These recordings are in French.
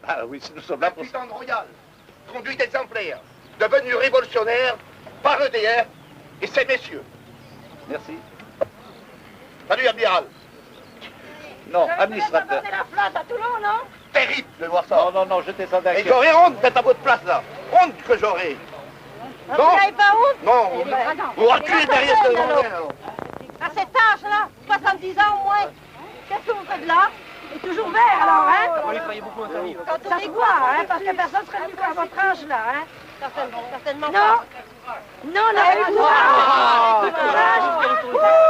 Ah oui, nous sommes là pour... Puissance royale, conduite exemplaire, devenue révolutionnaire par EDF et ces messieurs. Merci. Salut, amiral. Non, administrateur. Vous avez la flotte à Toulon, non? Terrible de voir ça. Non, jetez ça Et d'accord. j'aurais honte d'être à votre place, là. Honte que j'aurais. Vous n'avez pas honte? Non, vous reculez reculez derrière ce alors. alors. À cet âge-là, 70 ans au moins, qu'est-ce que vous faites là? Il est toujours vert alors, hein? On y croyait beaucoup à sa vie. Ça se voit, hein, parce que personne ne serait venu à votre âge là, hein? Certainement Non. pas. Non, non, avec courage! Avec courage!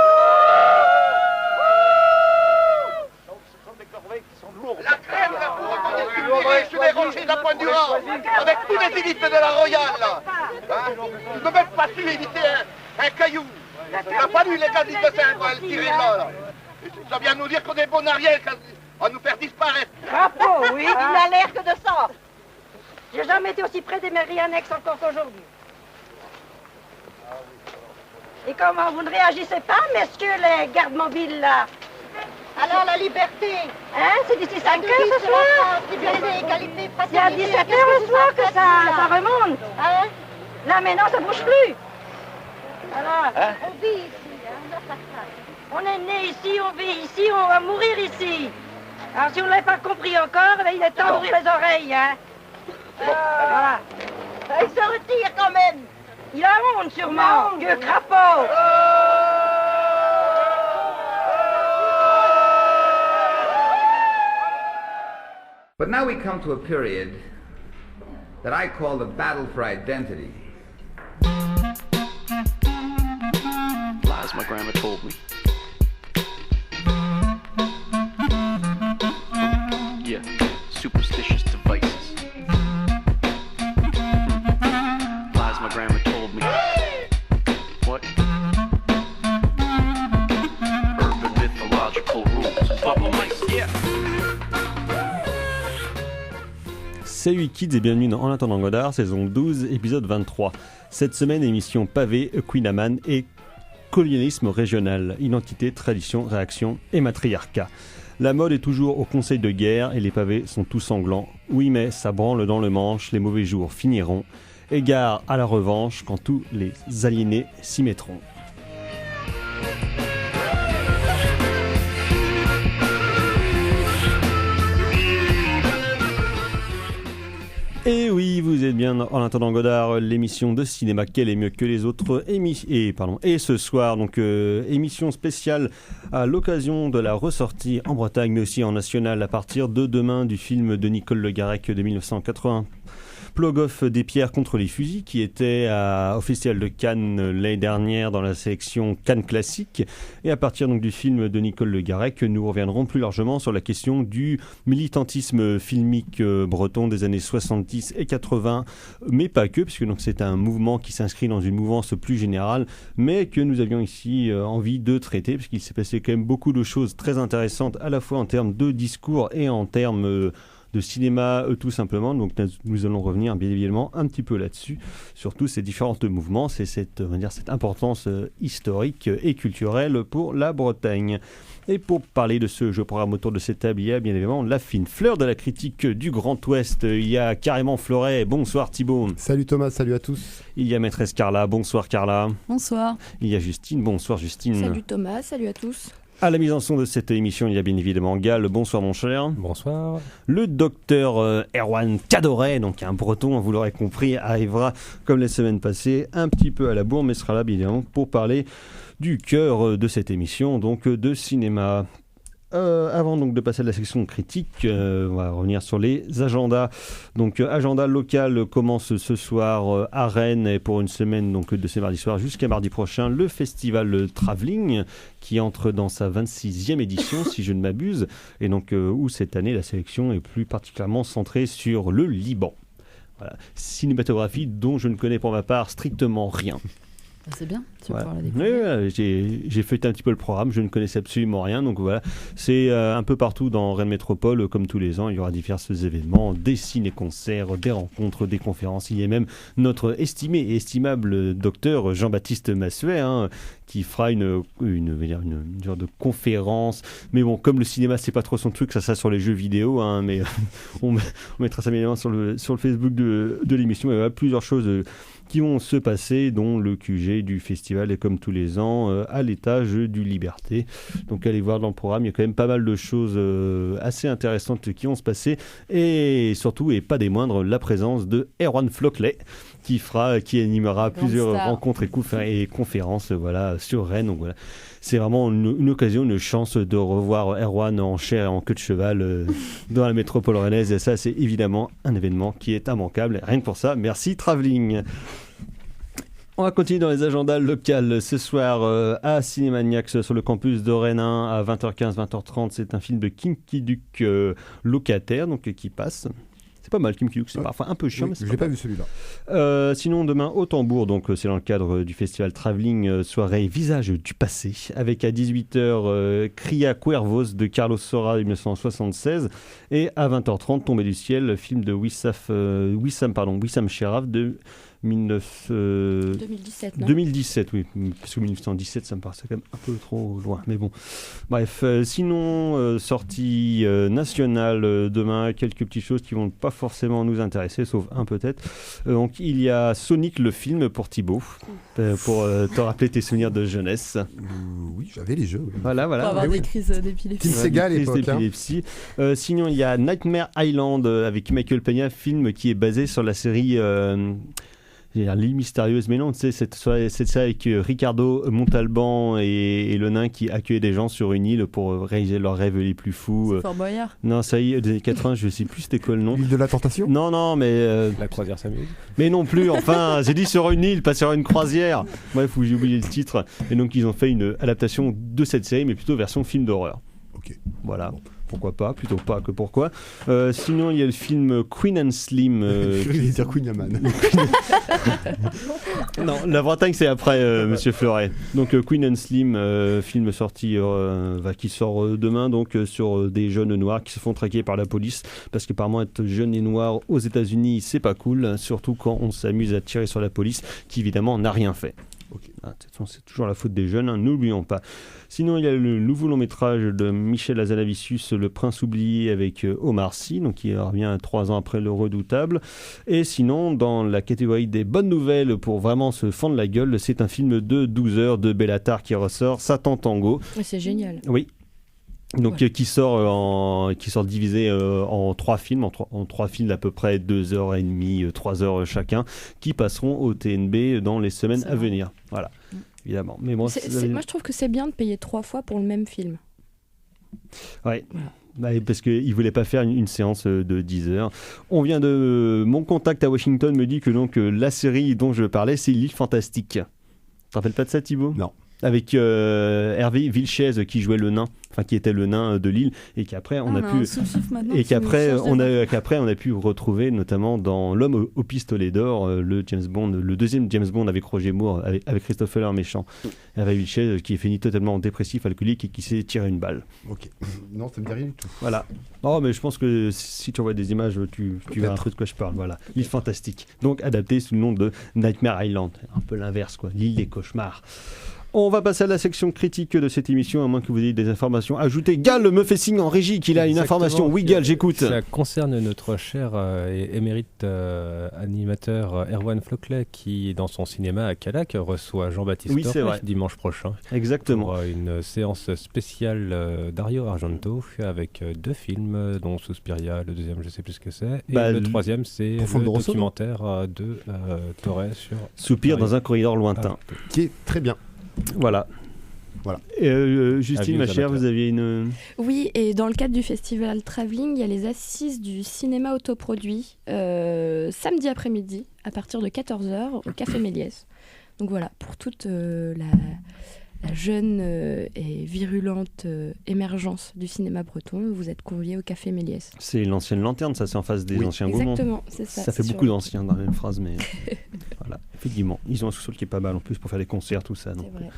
Ce sont des corvées qui sont lourdes. La crème, là, vous remontez sur les rochers de la Pointe du Rhin, avec tous les élites de la Royale, là. Hein? Ils n'ont même pas su éviter un caillou. Il n'a pas lu les gars de Saint-Ouen, le tirer là. Ça vient nous dire qu'on est bon à rien, à nous faire disparaître. Drapeau, oui, il n'a l'air que de ça. J'ai jamais été aussi près des mairies annexes encore qu'aujourd'hui. Et comment, vous ne réagissez pas, messieurs les gardes mobiles, là? Alors, la liberté. Hein, c'est d'ici 5 heures ce soir? C'est à 17 heures le soir que ça remonte. Hein? Là, maintenant, ça ne bouge plus. Alors, Hein? on vit ici, hein, on est né ici, on vit ici, on va mourir ici. Alors, si on ne l'avait pas compris encore, il est temps d'ouvrir les oreilles, hein. Voilà. Il se retire quand même. Il a honte sûrement, vieux crapaud. But now we come to a period that I call the battle for identity. Lies my grandma told me. Yeah, superstitious devices. Lies my grandma told me. What? Urban mythological rules. Bubble mice, yeah. Salut kids et bienvenue dans En attendant Godard, saison 12, épisode 23. Cette semaine, émission pavée, Queen Amman et colonialisme régional, identité, tradition, réaction et matriarcat. La mode est toujours au conseil de guerre et les pavés sont tous sanglants. Oui mais ça branle dans le manche, les mauvais jours finiront. Égard à la revanche quand tous les aliénés s'y mettront. Et oui, vous êtes bien en attendant Godard, l'émission de cinéma Quel est mieux que les autres et ce soir, donc émission spéciale à l'occasion de la ressortie en Bretagne, mais aussi en national à partir de demain du film de Nicole Le Garec de 1980. Plogoff des pierres contre les fusils, qui était au Festival de Cannes l'année dernière dans la sélection Cannes classique. Et à partir donc du film de Nicole Le Garec, nous reviendrons plus largement sur la question du militantisme filmique breton des années 70 et 80, mais pas que, puisque donc c'est un mouvement qui s'inscrit dans une mouvance plus générale, mais que nous avions ici envie de traiter, puisqu'il s'est passé quand même beaucoup de choses très intéressantes, à la fois en termes de discours et en termes de cinéma tout simplement. Donc nous allons revenir bien évidemment un petit peu là-dessus, sur tous ces différents mouvements, c'est cette importance historique et culturelle pour la Bretagne. Et pour parler de ce jeu programme autour de cette table, il y a bien évidemment la fine fleur de la critique du Grand Ouest, il y a carrément Fleuret. Bonsoir Thibaut. Salut Thomas, salut à tous. Il y a maîtresse Carla. Bonsoir Carla. Bonsoir. Il y a Justine. Bonsoir Justine. Salut Thomas, salut à tous. À la mise en son de cette émission, il y a bien évidemment Gall. Bonsoir mon cher. Bonsoir. Le docteur Erwan Cadoret, donc un breton, vous l'aurez compris, arrivera comme les semaines passées, un petit peu à la bourre, mais sera là bien évidemment pour parler du cœur de cette émission, donc de cinéma. Avant donc de passer à la section critique, on va revenir sur les agendas. Donc agenda local commence ce soir à Rennes et pour une semaine donc de ce mardi soir jusqu'à mardi prochain, le festival Travelling qui entre dans sa 26e édition si je ne m'abuse, et donc où cette année la sélection est plus particulièrement centrée sur le Liban. Voilà. Cinématographie dont je ne connais pour ma part strictement rien. C'est bien, tu vas voilà. pouvoir la découvrir. Oui, j'ai feuilleté un petit peu le programme, je ne connaissais absolument rien, donc voilà, c'est un peu partout dans Rennes Métropole, comme tous les ans, il y aura divers événements, des ciné-concerts, des rencontres, des conférences. Il y a même notre estimé et estimable docteur Jean-Baptiste Massuet, qui fera une genre de conférence. Mais bon, comme le cinéma c'est pas trop son truc, ça sur les jeux vidéo, hein, mais on mettra ça évidemment sur le Facebook de l'émission. Il y a plusieurs choses qui vont se passer, dont le QG du festival est comme tous les ans à l'étage du Liberté. Donc allez voir dans le programme, il y a quand même pas mal de choses assez intéressantes qui vont se passer, et surtout, et pas des moindres, la présence de Erwan Floc'let qui animera plusieurs rencontres et conférences sur Rennes. Donc voilà, c'est vraiment une occasion, une chance de revoir Erwan en chair et en queue de cheval dans la métropole rennaise, et ça c'est évidemment un événement qui est immanquable. Rien que pour ça, merci Travelling. On va continuer dans les agendas locaux ce soir à Cinémaniacs sur le campus de Rennes 1 à 20h15, 20h30. C'est un film de Kim Ki-duk, Locataire, donc qui passe. C'est pas mal, Kim Ki-duk, c'est parfois un peu chiant. Oui, mais je n'ai pas vu celui-là. Sinon, demain au Tambour, donc c'est dans le cadre du festival Travelling, soirée Visage du passé, avec à 18h Cria Cuervos de Carlos Saura 1976, et à 20h30 Tombée du ciel, film de Wissam Cheraf de 2017, non 2017, oui, parce que 1917 ça me paraissait quand même un peu trop loin, mais bon, bref. Sinon, sortie nationale demain, quelques petites choses qui vont pas forcément nous intéresser, sauf un peut-être. Donc il y a Sonic le film pour Thibaut, pour te rappeler tes souvenirs de jeunesse. Oui, j'avais les jeux. Oui. Voilà. Pour avoir des crises d'épilepsie. Kim Sega à l'époque. Sinon il y a Nightmare Island avec Michael Peña, film qui est basé sur la série L'île mystérieuse, mais non, tu sais, c'est ça avec Ricardo Montalban et le nain qui accueillent des gens sur une île pour réaliser leurs rêves les plus fous. C'est Fort Boyard. Non, ça y est, des années 80, je sais plus c'était quoi le nom. L'île de la Tentation. Non, mais La croisière s'amuse. mais non plus, enfin, j'ai dit sur une île, pas sur une croisière. Bref, j'ai oublié le titre. Et donc ils ont fait une adaptation de cette série, mais plutôt version film d'horreur. Ok. Voilà. Bon. Pourquoi pas, plutôt pas que pourquoi. Sinon, il y a le film Queen and Slim. Je voulais dire Queen Yaman. Non, la Bretagne, c'est après, Monsieur Fleuret. Donc, Queen and Slim, film sorti, qui sort demain, donc sur des jeunes noirs qui se font traquer par la police. Parce qu'apparemment, être jeune et noir aux États-Unis, c'est pas cool. Surtout quand on s'amuse à tirer sur la police, qui évidemment n'a rien fait. Okay. De toute façon, c'est toujours la faute des jeunes, hein, n'oublions pas. Sinon, il y a le nouveau long métrage de Michel Hazanavicius, Le Prince oublié, avec Omar Sy, donc qui revient 3 ans après Le Redoutable. Et sinon, dans la catégorie des bonnes nouvelles pour vraiment se fendre la gueule, c'est un film de 12 heures de Béla Tarr qui ressort, Satan Tango. C'est génial. Oui. Donc ouais. qui sort divisé en 3 films, en 3 films d'à peu près 2h30, 3h chacun, qui passeront au TNB dans les semaines à venir. Voilà, évidemment. Mais bon, moi je trouve que c'est bien de payer 3 fois pour le même film. Ouais. Voilà. Parce qu'ils ne voulaient pas faire une séance de 10 heures. On vient de... Mon contact à Washington me dit que donc, la série dont je parlais, c'est L'île fantastique. Tu te rappelles pas de ça, Thibaut ? Non. Avec Hervé Vilches qui jouait le nain, enfin qui était le nain de l'île, et qu'après on a pu retrouver notamment dans L'homme au pistolet d'or, le deuxième James Bond avec Roger Moore, avec Christopher méchant. Hervé Vilches qui est fini totalement dépressif, alcoolique et qui s'est tiré une balle. Ok, non, ça me dit rien du tout. Voilà. Oh, mais je pense que si tu envoies des images, tu verras un truc de quoi je parle. Voilà, L'île fantastique. Donc adapté sous le nom de Nightmare Island, un peu l'inverse quoi, l'île des cauchemars. On va passer à la section critique de cette émission, à moins que vous ayez des informations ajoutées. Gal me fait signe en régie qu'il a une information. Oui, Gal, j'écoute. Ça concerne notre cher et émérite animateur Erwan Floc'let, qui, dans son cinéma à Calac, reçoit Jean-Baptiste Torres dimanche prochain. Exactement. Pour une séance spéciale Dario Argento, avec 2 films, dont Suspiria, le deuxième, je ne sais plus ce que c'est, et le troisième, c'est le documentaire de Torres sur... Soupir dans un corridor lointain. Qui est très bien. Voilà. Justine, ma chère, vous aviez une... Oui, et dans le cadre du festival Travelling, il y a les assises du cinéma autoproduit samedi après-midi à partir de 14h au Café Méliès. Donc voilà, pour toute la jeune et virulente émergence du cinéma breton, vous êtes conviés au Café Méliès. C'est l'ancienne lanterne, ça, c'est en face des anciens Gaumont. Exactement, c'est ça. Ça fait beaucoup d'anciens dans la même phrase, mais voilà, effectivement. Ils ont un sous-sol qui est pas mal en plus pour faire des concerts, tout ça. Donc. C'est vrai.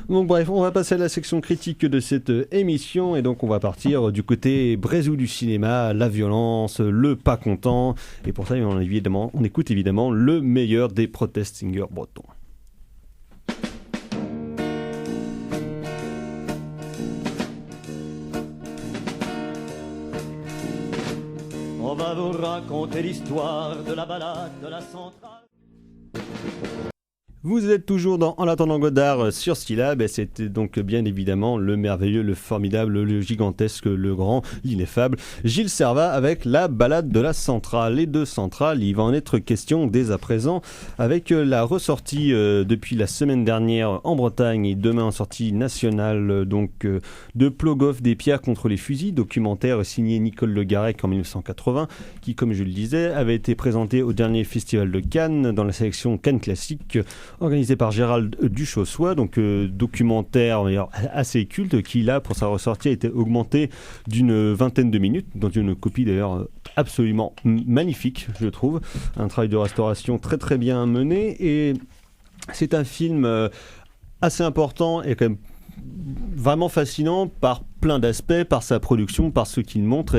Donc bref, on va passer à la section critique de cette émission, et donc on va partir du côté Brézou du cinéma, la violence, le pas content, et pour ça on écoute évidemment le meilleur des protest singers bretons. raconter l'histoire de la balade de la centrale. Vous êtes toujours dans En attendant Godard sur Skylab et c'était donc bien évidemment le merveilleux, le formidable, le gigantesque, le grand, l'ineffable Gilles Servat avec la balade de la centrale. Les deux centrales, il va en être question dès à présent avec la ressortie depuis la semaine dernière en Bretagne et demain en sortie nationale de Plogoff des pierres contre les fusils, documentaire signé Nicole Le Garec en 1980 qui, comme je le disais, avait été présenté au dernier festival de Cannes dans la sélection Cannes Classique organisé par Gérald Duchossois, donc documentaire assez culte qui là pour sa ressortie a été augmenté d'une vingtaine de minutes dans une copie d'ailleurs absolument magnifique je trouve, un travail de restauration très très bien mené et c'est un film assez important et quand même vraiment fascinant par plein d'aspects, par sa production, par ce qu'il montre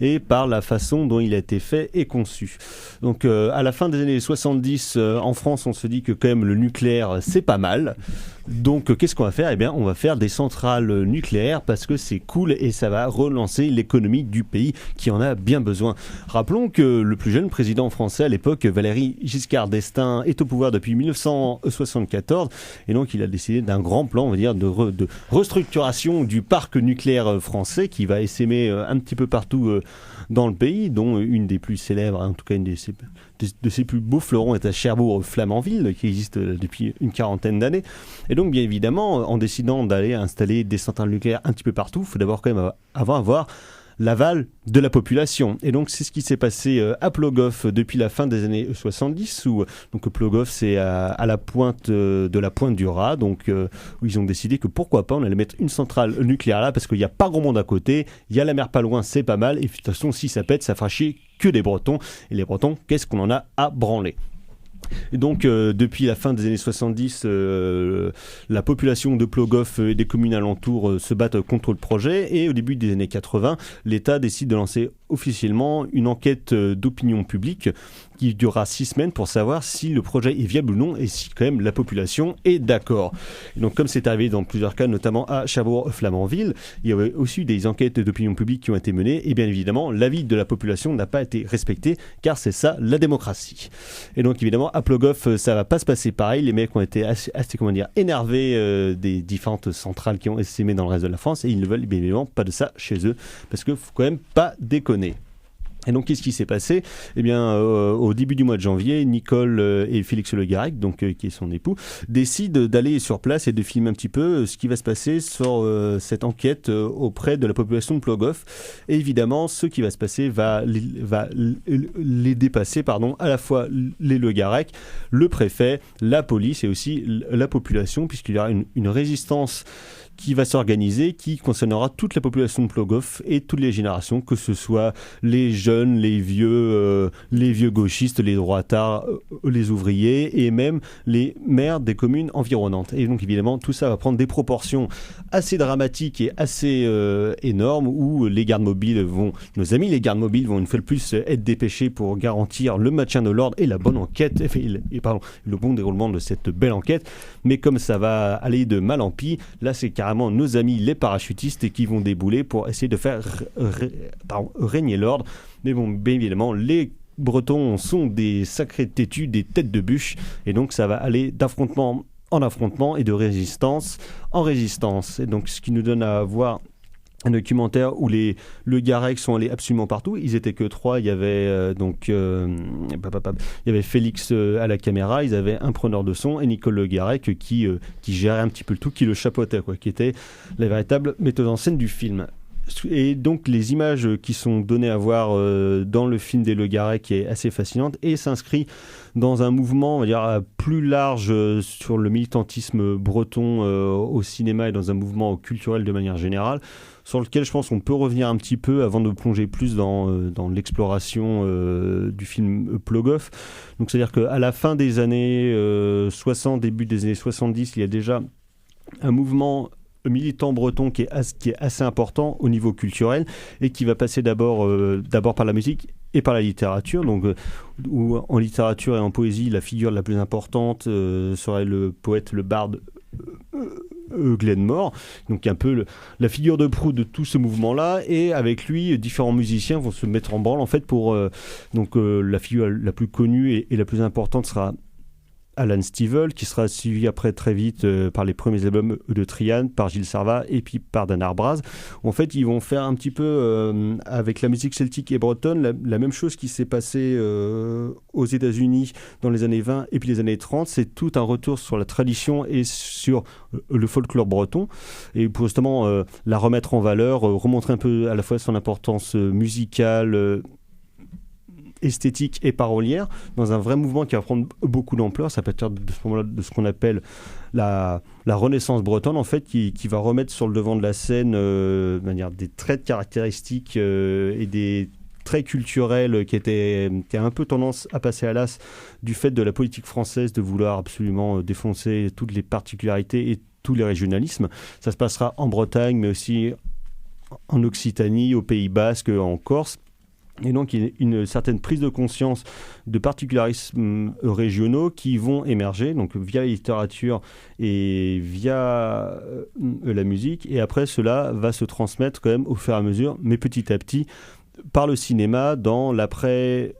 et par la façon dont il a été fait et conçu. Donc à la fin des années 70, en France, on se dit que quand même le nucléaire, c'est pas mal. Donc qu'est-ce qu'on va faire ? Eh bien, on va faire des centrales nucléaires parce que c'est cool et ça va relancer l'économie du pays qui en a bien besoin. Rappelons que le plus jeune président français à l'époque, Valéry Giscard d'Estaing, est au pouvoir depuis 1974 et donc il a décidé d'un grand plan, on va dire, de restructuration du parc nucléaire français qui va essaimer un petit peu partout dans le pays, dont une des plus célèbres, en tout cas une de ses plus beaux fleurons est à Cherbourg-Flamanville, qui existe depuis une quarantaine d'années. Et donc, bien évidemment, en décidant d'aller installer des centrales nucléaires un petit peu partout, il faut d'abord quand même avoir l'aval de la population. Et donc, c'est ce qui s'est passé à Plogoff depuis la fin des années 70, où donc Plogoff, c'est à la pointe de la pointe du Raz, donc où ils ont décidé que pourquoi pas, on allait mettre une centrale nucléaire là, parce qu'il n'y a pas grand monde à côté, il y a la mer pas loin, c'est pas mal, et de toute façon, si ça pète, ça fera chier que les Bretons. Et les Bretons, qu'est-ce qu'on en a à branler ? Et donc, depuis la fin des années 70, la population de Plogoff et des communes alentours se battent contre le projet. Et au début des années 80, l'État décide de lancer officiellement une enquête d'opinion publique qui durera 6 semaines pour savoir si le projet est viable ou non et si quand même la population est d'accord. Et donc, comme c'est arrivé dans plusieurs cas, notamment à Cherbourg-Flamanville, il y avait aussi des enquêtes d'opinion publique qui ont été menées et bien évidemment, l'avis de la population n'a pas été respecté car c'est ça la démocratie. Et donc évidemment, à Plogoff, ça va pas se passer pareil. Les mecs ont été assez énervés des différentes centrales qui ont essaimé dans le reste de la France et ils ne veulent bien évidemment pas de ça chez eux parce qu'il faut quand même pas déconner. Et donc, qu'est-ce qui s'est passé ? Eh bien, au début du mois de janvier, Nicole et Félix Le Garec, donc qui est son époux, décident d'aller sur place et de filmer un petit peu ce qui va se passer sur cette enquête auprès de la population de Plogoff. Et évidemment, ce qui va se passer va les dépasser, à la fois les Le Garec, le préfet, la police et aussi la population, puisqu'il y aura une résistance qui va s'organiser, qui concernera toute la population de Plogoff et toutes les générations, que ce soit les jeunes, les vieux gauchistes, les droitards, les ouvriers et même les maires des communes environnantes. Et donc évidemment, tout ça va prendre des proportions assez dramatiques et assez énormes où les gardes mobiles nos amis les gardes mobiles vont une fois de plus être dépêchés pour garantir le maintien de l'ordre et la bonne enquête, le bon déroulement de cette belle enquête. Mais comme ça va aller de mal en pis, là c'est carrément nos amis les parachutistes qui vont débouler pour essayer de faire régner l'ordre. Mais bon, bien évidemment, les Bretons sont des sacrés têtus, des têtes de bûche, et donc ça va aller d'affrontement en affrontement et de résistance en résistance. Et donc ce qui nous donne à voir un documentaire où le Garec sont allés absolument partout. Ils étaient que 3. Il y avait il y avait Félix à la caméra, ils avaient un preneur de son et Nicole Le Garec qui gérait un petit peu le tout, qui le chapeautait, qui était la véritable metteuse en scène du film. Et donc les images qui sont données à voir dans le film des Le Garec est assez fascinante et s'inscrit dans un mouvement, on va dire, plus large sur le militantisme breton au cinéma et dans un mouvement culturel de manière générale, sur lequel je pense qu'on peut revenir un petit peu avant de plonger plus dans l'exploration du film Plogoff. Donc c'est-à-dire qu'à la fin des années 60, début des années 70, il y a déjà un mouvement militant breton qui est assez important au niveau culturel et qui va passer d'abord par la musique et par la littérature. Donc, où en littérature et en poésie, la figure la plus importante serait le poète, le barde Glenmore, donc un peu la figure de proue de tout ce mouvement-là, et avec lui, différents musiciens vont se mettre en branle en fait pour la figure la plus connue et la plus importante sera Alan Stivell, qui sera suivi après très vite par les premiers albums de Trian, par Gilles Sarva et puis par Dan Arbraz. En fait, ils vont faire un petit peu avec la musique celtique et bretonne la même chose qui s'est passé aux États-Unis dans les années 20 et puis les années 30. C'est tout un retour sur la tradition et sur le folklore breton, et pour justement la remettre en valeur, remontrer un peu à la fois son importance musicale, esthétique et parolière, dans un vrai mouvement qui va prendre beaucoup d'ampleur. Ça peut être de ce moment-là de ce qu'on appelle la renaissance bretonne, en fait, qui va remettre sur le devant de la scène de manière des traits caractéristiques et des traits culturels qui a un peu tendance à passer à l'as du fait de la politique française de vouloir absolument défoncer toutes les particularités et tous les régionalismes. Ça se passera en Bretagne, mais aussi en Occitanie, au Pays Basque, en Corse. Et donc, il y a une certaine prise de conscience de particularismes régionaux qui vont émerger, donc via la littérature et via la musique. Et après, cela va se transmettre quand même au fur et à mesure, mais petit à petit, par le cinéma, dans l'après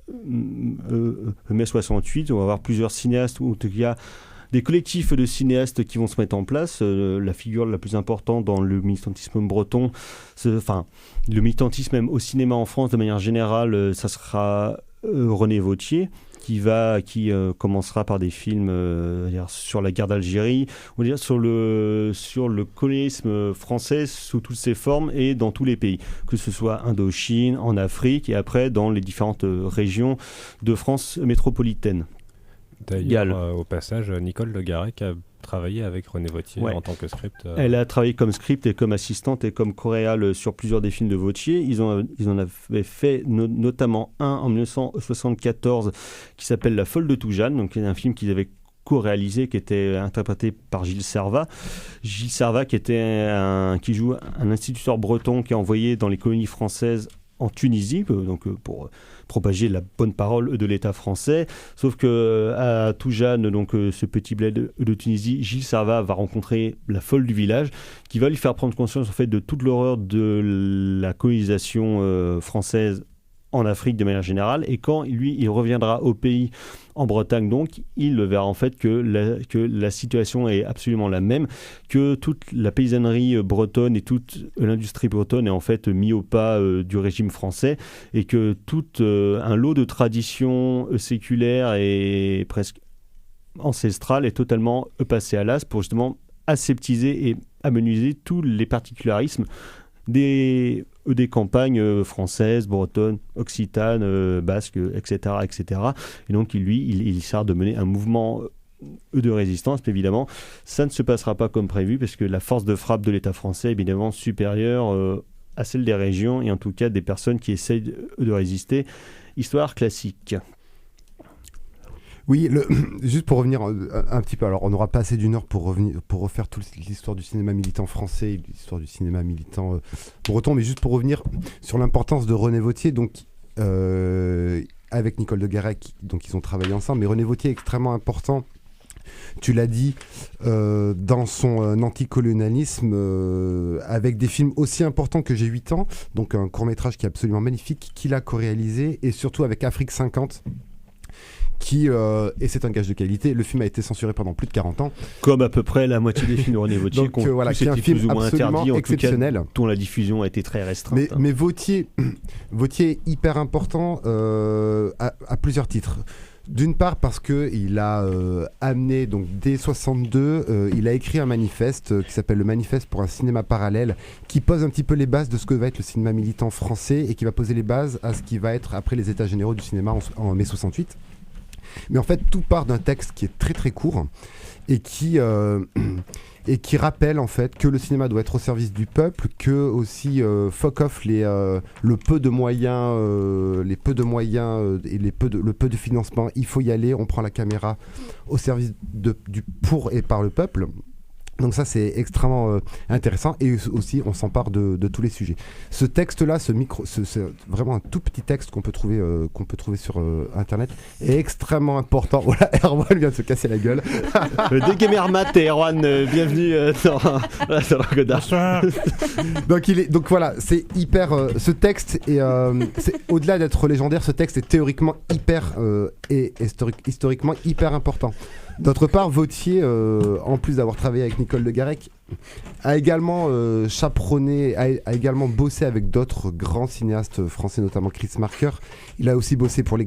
mai 68. On va avoir plusieurs cinéastes, ou en tout cas des collectifs de cinéastes qui vont se mettre en place. La figure la plus importante dans le militantisme breton, le militantisme même au cinéma en France de manière générale, ça sera René Vauthier, qui commencera par des films sur la guerre d'Algérie, on va dire sur le colonialisme français sous toutes ses formes et dans tous les pays, que ce soit Indochine, en Afrique et après dans les différentes régions de France métropolitaine. D'ailleurs, au passage, Nicole Le Garec a travaillé avec René Vauthier en tant que script. Elle a travaillé comme script et comme assistante et comme coréale sur plusieurs des films de Vauthier. Ils en avaient fait notamment un en 1974 qui s'appelle La Folle de Toujane, donc un film qu'ils avaient co-réalisé, qui était interprété par Gilles Servat. Gilles Servat qui joue un instituteur breton qui est envoyé dans les colonies françaises en Tunisie, pour propager la bonne parole de l'État français. Sauf que à Toujane, donc ce petit bled de Tunisie, Gilles Servat va rencontrer la folle du village, qui va lui faire prendre conscience en fait de toute l'horreur de la colonisation française en Afrique de manière générale. Et quand il reviendra au pays, en Bretagne donc, il verra en fait que la situation est absolument la même, que toute la paysannerie bretonne et toute l'industrie bretonne est en fait mis au pas du régime français, et que tout un lot de traditions séculaires et presque ancestrales est totalement passé à l'as pour justement aseptiser et amenuiser tous les particularismes des campagnes françaises, bretonnes, occitanes, basques, etc., etc. Et donc, il sert de mener un mouvement de résistance. Mais évidemment, ça ne se passera pas comme prévu, parce que la force de frappe de l'État français est évidemment supérieure à celle des régions, et en tout cas des personnes qui essayent de résister. Histoire classique. Oui, juste pour revenir un petit peu, alors on n'aura pas assez d'une heure pour refaire toute l'histoire du cinéma militant français et l'histoire du cinéma militant breton, mais juste pour revenir sur l'importance de René Vauthier, donc avec Nicole de Garec, donc ils ont travaillé ensemble, mais René Vauthier est extrêmement important. Tu l'as dit, dans son anticolonialisme, avec des films aussi importants que J'ai 8 ans, donc un court-métrage qui est absolument magnifique, qu'il a co-réalisé, et surtout avec Afrique 50, et c'est un gage de qualité. Le film a été censuré pendant plus de 40 ans. Comme à peu près la moitié des films de René Vauthier, qui est un film absolument exceptionnel, dont la diffusion a été très restreinte. Mais Vauthier est hyper important à plusieurs titres. D'une part parce qu'il a amené, donc dès 62, il a écrit un manifeste qui s'appelle le Manifeste pour un cinéma parallèle, qui pose un petit peu les bases de ce que va être le cinéma militant français, et qui va poser les bases à ce qui va être après les états généraux du cinéma en mai 68. Mais en fait, tout part d'un texte qui est très très court et qui rappelle en fait que le cinéma doit être au service du peuple, que aussi fuck off le peu de moyens et le peu de financement. Il faut y aller, on prend la caméra au service du pour et par le peuple. Donc ça c'est extrêmement intéressant et aussi on s'empare de tous les sujets. Ce texte-là, c'est vraiment un tout petit texte qu'on peut trouver sur internet, est extrêmement important. Voilà, Erwan vient de se casser la gueule. Des gamers mat et Erwan, bienvenue dans Godard. Bonsoir. Donc voilà, c'est hyper. Ce texte est c'est, au-delà d'être légendaire, ce texte est théoriquement hyper et historiquement hyper important. D'autre part, Vauthier, en plus d'avoir travaillé avec Nicole Le Garec, a également chaperonné, a également bossé avec d'autres grands cinéastes français, notamment Chris Marker. Il a aussi bossé pour les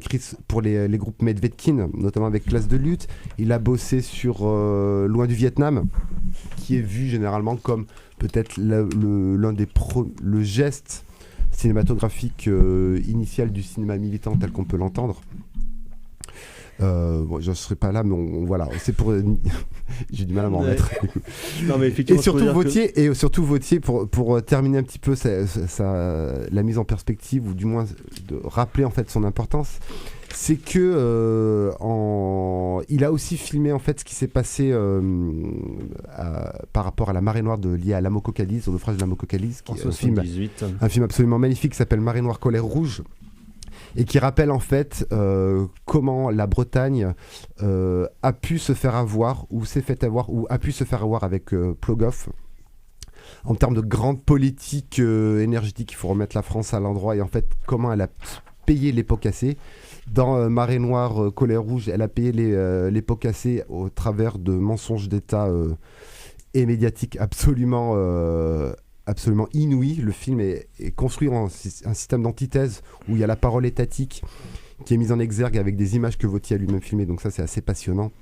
groupes Medvedkin, notamment avec Classe de lutte. Il a bossé sur Loin du Vietnam, qui est vu généralement comme peut-être le geste cinématographique initial du cinéma militant tel qu'on peut l'entendre. Bon, je ne serai pas là, mais voilà, c'est pour. J'ai du mal à m'en remettre. Non, mais effectivement, et surtout Vauthier, pour terminer un petit peu la mise en perspective, ou du moins de rappeler en fait son importance, c'est que il a aussi filmé en fait ce qui s'est passé par rapport à la marée noire liée à l'Amoco Cadiz, au naufrage de l'Amoco Cadiz, qui est un film absolument magnifique qui s'appelle Marée noire, colère rouge. Et qui rappelle en fait comment la Bretagne a pu se faire avoir, ou s'est fait avoir, ou a pu se faire avoir avec Plogoff. En termes de grande politique énergétique, il faut remettre la France à l'endroit, et en fait comment elle a payé les pots cassés. Dans Marée Noire, Colère Rouge, elle a payé les pots cassés au travers de mensonges d'État et médiatiques absolument inouï. Le film est construit en un système d'antithèse où il y a la parole étatique qui est mise en exergue avec des images que Vauthier a lui-même filmées, donc ça c'est assez passionnant.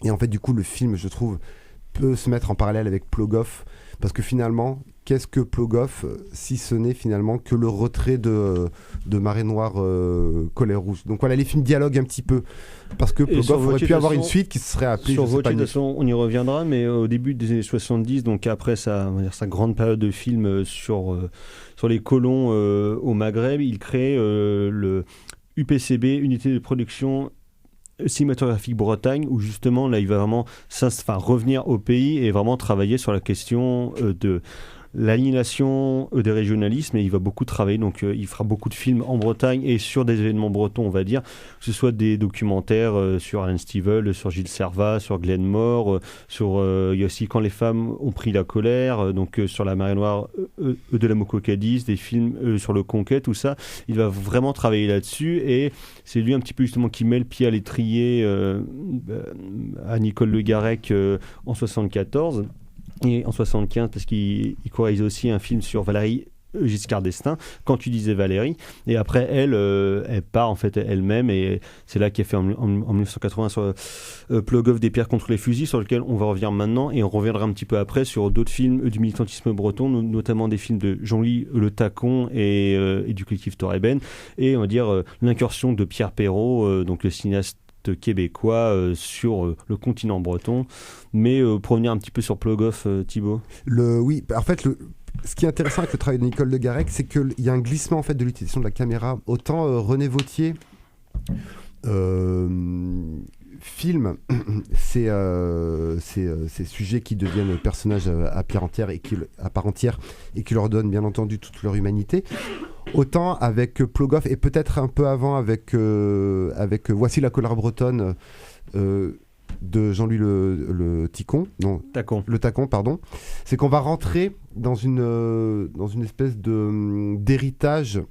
Et en fait du coup le film, je trouve, peut se mettre en parallèle avec Plogoff, parce que finalement qu'est-ce que Plogoff, si ce n'est finalement que le retrait de Marée Noire, Colère Rouge. Donc voilà, les films dialoguent un petit peu, parce que Plogoff aurait pu avoir une suite qui se serait appelée... Sur Vauthier, de toute façon, on y reviendra, mais au début des années 70, donc après sa grande période de films sur les colons au Maghreb, il crée le UPCB, Unité de Production Cinématographique Bretagne, où justement là il va vraiment revenir au pays et vraiment travailler sur la question de l'aliénation des régionalismes, et il va beaucoup travailler, donc il fera beaucoup de films en Bretagne et sur des événements bretons, on va dire, que ce soit des documentaires sur Alain Stivell, sur Gilles Servat, sur Glenmore, il y a aussi Quand les femmes ont pris la colère, donc sur la marée noire de l'Amoco Cadiz, des films sur le Conquête, tout ça, il va vraiment travailler là-dessus, et c'est lui un petit peu justement qui met le pied à l'étrier à Nicole Le Garec en 74. Et en 75, parce qu'il co-réalise aussi un film sur Valérie Giscard d'Estaing, Quand tu disais Valérie, et après elle part en fait elle-même, et c'est là qu'elle fait en 1980 sur Plogoff, des pierres contre les fusils, sur lequel on va revenir maintenant, et on reviendra un petit peu après sur d'autres films du militantisme breton, notamment des films de Jean-Louis Le Tacon et du collectif Toreben, et on va dire l'incursion de Pierre Perrault, donc le cinéaste québécois sur le continent breton. Mais pour revenir un petit peu sur Plogoff, Thibaut. Oui, en fait, ce qui est intéressant avec le travail de Nicole Le Garec, c'est qu'il y a un glissement en fait de l'utilisation de la caméra. Autant René Vauthier filme ces sujets qui deviennent personnages à part entière et qui leur donnent bien entendu toute leur humanité. Autant avec Plogoff, et peut-être un peu avant avec Voici la colère bretonne de Jean-Louis Le Tacon, pardon. C'est qu'on va rentrer dans une espèce d'héritage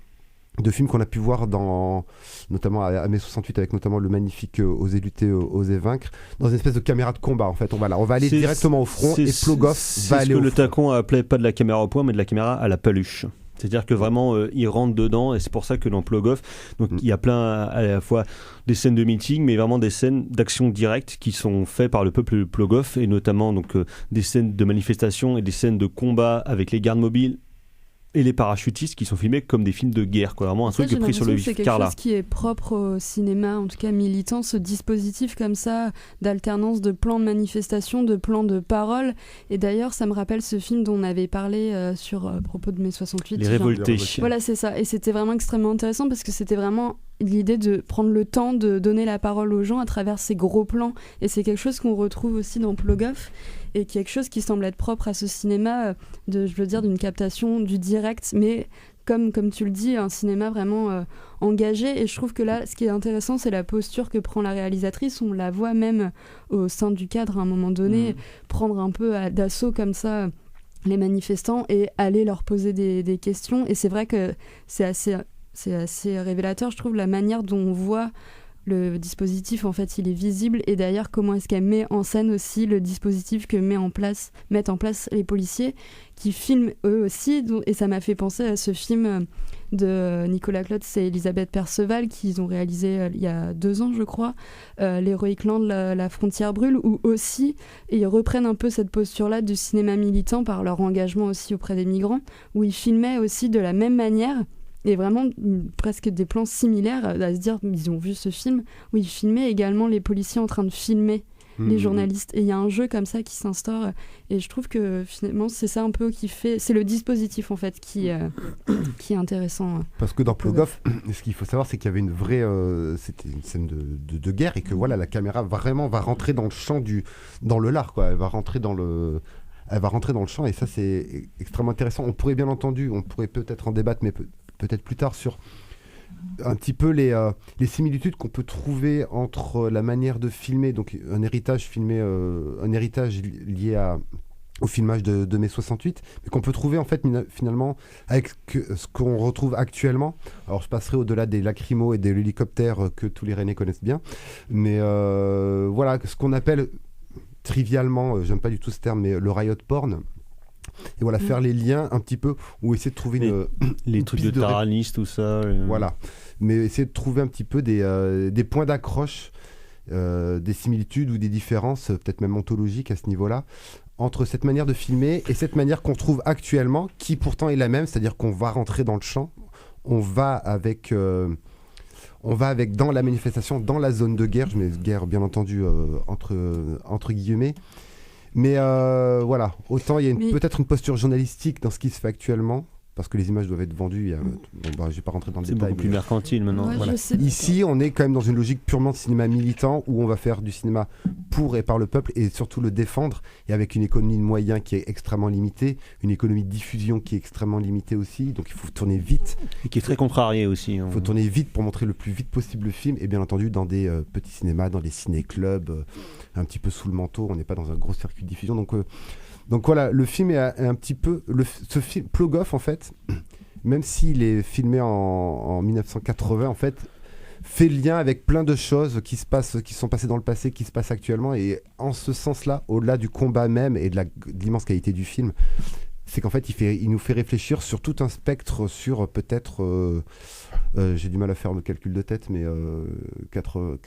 de films qu'on a pu voir notamment à mai 68, avec notamment le magnifique Oser lutter, oser vaincre, dans une espèce de caméra de combat en fait. On va aller directement au front, et Plogoff va aller au front. Le Tacon appelait pas de la caméra au point, mais de la caméra à la paluche. C'est-à-dire que vraiment, il rentre dedans, et c'est pour ça que dans Plogoff, donc il y a plein à la fois des scènes de meeting, mais vraiment des scènes d'action directe qui sont faites par le peuple Plogoff, et notamment donc des scènes de manifestation et des scènes de combat avec les gardes mobiles et les parachutistes qui sont filmés comme des films de guerre, quoi. Vraiment un truc pris sur le vif. C'est quelque chose qui est propre au cinéma, en tout cas militant, ce dispositif comme ça d'alternance de plans de manifestation, de plans de parole. Et d'ailleurs, ça me rappelle ce film dont on avait parlé à propos de mai 68. Les Révoltés. Voilà, c'est ça. Et c'était vraiment extrêmement intéressant, parce que c'était vraiment l'idée de prendre le temps de donner la parole aux gens à travers ces gros plans, et c'est quelque chose qu'on retrouve aussi dans Plogoff. est quelque chose qui semble être propre à ce cinéma, d'une captation du direct, mais comme tu le dis, un cinéma vraiment engagé. Et je trouve que là, ce qui est intéressant, c'est la posture que prend la réalisatrice. On la voit même au sein du cadre, à un moment donné, prendre un peu d'assaut comme ça les manifestants et aller leur poser des questions. Et c'est vrai que c'est assez révélateur, je trouve, la manière dont on voit le dispositif. En fait, il est visible. Et d'ailleurs, comment est-ce qu'elle met en scène aussi le dispositif que mettent en place les policiers qui filment eux aussi. Et ça m'a fait penser à ce film de Nicolas Klotz et Elisabeth Perceval qu'ils ont réalisé il y a 2 ans, je crois, l'Heroic Land, la frontière brûle, où aussi ils reprennent un peu cette posture-là du cinéma militant par leur engagement aussi auprès des migrants, où ils filmaient aussi de la même manière. Et vraiment presque des plans similaires, à se dire, ils ont vu ce film, où ils filmaient également les policiers en train de filmer les journalistes. Et il y a un jeu comme ça qui s'instaure. Et je trouve que finalement, c'est ça un peu qui fait... C'est le dispositif, en fait, qui est intéressant. Parce que dans Plogoff, ce qu'il faut savoir, c'est qu'il y avait une vraie... c'était une scène de guerre, et que voilà, la caméra va rentrer dans le champ dans le lard, quoi. Elle va rentrer dans le champ, et ça, c'est extrêmement intéressant. On pourrait peut-être en débattre, mais peut-être plus tard, sur un petit peu les similitudes qu'on peut trouver entre la manière de filmer, donc un héritage lié au filmage de mai 68, mais qu'on peut trouver en fait finalement avec ce qu'on retrouve actuellement. Alors je passerai au-delà des lacrymos et de l'hélicoptère que tous les Rennais connaissent bien, mais voilà, ce qu'on appelle trivialement, j'aime pas du tout ce terme, mais le riot porn. Et voilà, faire les liens un petit peu, ou essayer de trouver les trucs de Taranis, tout ça. Voilà, mais essayer de trouver un petit peu des points d'accroche, des similitudes ou des différences, peut-être même ontologiques à ce niveau-là, entre cette manière de filmer et cette manière qu'on trouve actuellement, qui pourtant est la même, c'est-à-dire qu'on va rentrer dans le champ, on va avec dans la manifestation, dans la zone de guerre, je mets guerre bien entendu entre guillemets. Mais voilà, autant il y a peut-être une posture journalistique dans ce qui se fait actuellement, parce que les images doivent être vendues. Je ne vais pas rentrer dans le détail. C'est beaucoup plus mercantile maintenant. Ouais, voilà. Ici, on est quand même dans une logique purement de cinéma militant, où on va faire du cinéma pour et par le peuple, et surtout le défendre, et avec une économie de moyens qui est extrêmement limitée, une économie de diffusion qui est extrêmement limitée aussi, donc il faut tourner vite. Et qui est très contrarié aussi. Il faut tourner vite pour montrer le plus vite possible le film, et bien entendu dans des petits cinémas, dans des ciné-clubs, un petit peu sous le manteau, on n'est pas dans un gros circuit de diffusion. Donc voilà, le film est un petit peu... ce film, Plogoff, en fait, même s'il est filmé en 1980, en fait, fait le lien avec plein de choses qui sont passées dans le passé, qui se passent actuellement. Et en ce sens-là, au-delà du combat même et de l'immense qualité du film, c'est qu'en fait, il nous fait réfléchir sur tout un spectre, sur peut-être... j'ai du mal à faire le calcul de tête, mais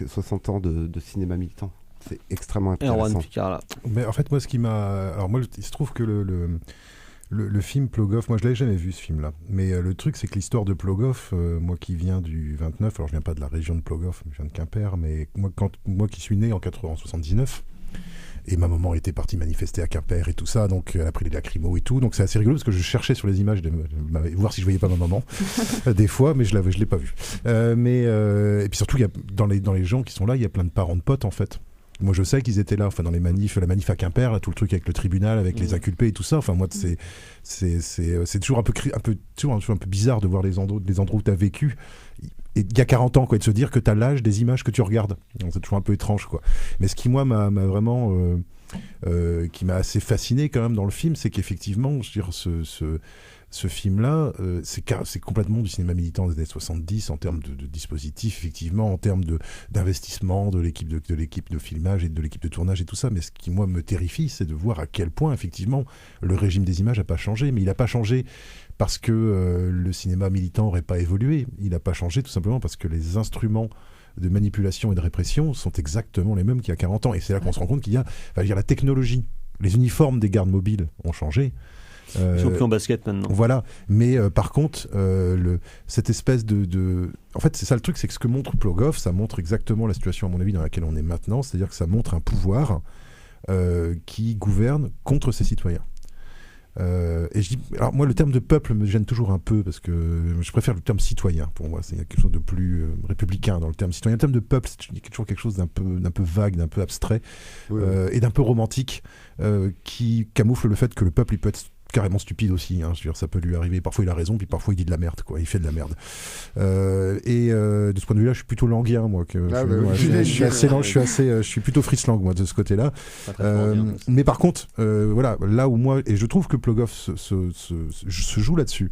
60 ans de cinéma militant. C'est extrêmement intéressant. Mais en fait, moi, il se trouve que le film Plogoff, moi, je l'avais jamais vu, ce film-là. Mais le truc, c'est que l'histoire de Plogoff, moi qui viens du 29, alors je viens pas de la région de Plogoff, je viens de Quimper, mais moi qui suis né en 79, et ma maman était partie manifester à Quimper et tout ça, donc elle a pris les lacrymos et tout, donc c'est assez rigolo parce que je cherchais sur les images voir si je voyais pas ma maman des fois, mais je l'ai pas vue. Et puis surtout, dans les gens qui sont là, il y a plein de parents de potes, en fait. Moi, je sais qu'ils étaient là, enfin, dans la manif à Quimper, là, tout le truc avec le tribunal, avec les inculpés et tout ça. Enfin, moi, c'est toujours un peu bizarre de voir les endroits où tu as vécu. Et il y a 40 ans, quoi, et de se dire que tu as l'âge des images que tu regardes. Donc, c'est toujours un peu étrange, quoi. Mais ce qui, moi, m'a vraiment... qui m'a assez fasciné, quand même, dans le film, c'est qu'effectivement, je veux dire, ce film-là, c'est complètement du cinéma militant des années 70 en termes de dispositifs, effectivement, en termes d'investissement de l'équipe de filmage et de l'équipe de tournage et tout ça. Mais ce qui, moi, me terrifie, c'est de voir à quel point, effectivement, le régime des images n'a pas changé. Mais il n'a pas changé parce que le cinéma militant n'aurait pas évolué. Il n'a pas changé tout simplement parce que les instruments de manipulation et de répression sont exactement les mêmes qu'il y a 40 ans. Et c'est là qu'on se rend compte qu'il y a la technologie. Les uniformes des gardes mobiles ont changé. Ils sont plus en basket maintenant. Voilà, mais par contre, cette espèce en fait, c'est ça le truc, c'est que ce que montre Plogoff, ça montre exactement la situation, à mon avis, dans laquelle on est maintenant, c'est-à-dire que ça montre un pouvoir qui gouverne contre ses citoyens. Et je dis, alors moi le terme de peuple me gêne toujours un peu parce que je préfère le terme citoyen. Pour moi, c'est quelque chose de plus républicain dans le terme citoyen. Le terme de peuple, c'est toujours quelque chose d'un peu vague, d'un peu abstrait et d'un peu romantique qui camoufle le fait que le peuple il peut être carrément stupide aussi, hein. Je veux dire, ça peut lui arriver. Parfois il a raison, puis parfois il dit de la merde, quoi. Il fait de la merde. De ce point de vue-là, je suis plutôt languien, moi. Je suis plutôt frislang, moi, de ce côté-là. Mais par contre, voilà, là où moi, et je trouve que Plogoff se joue là-dessus.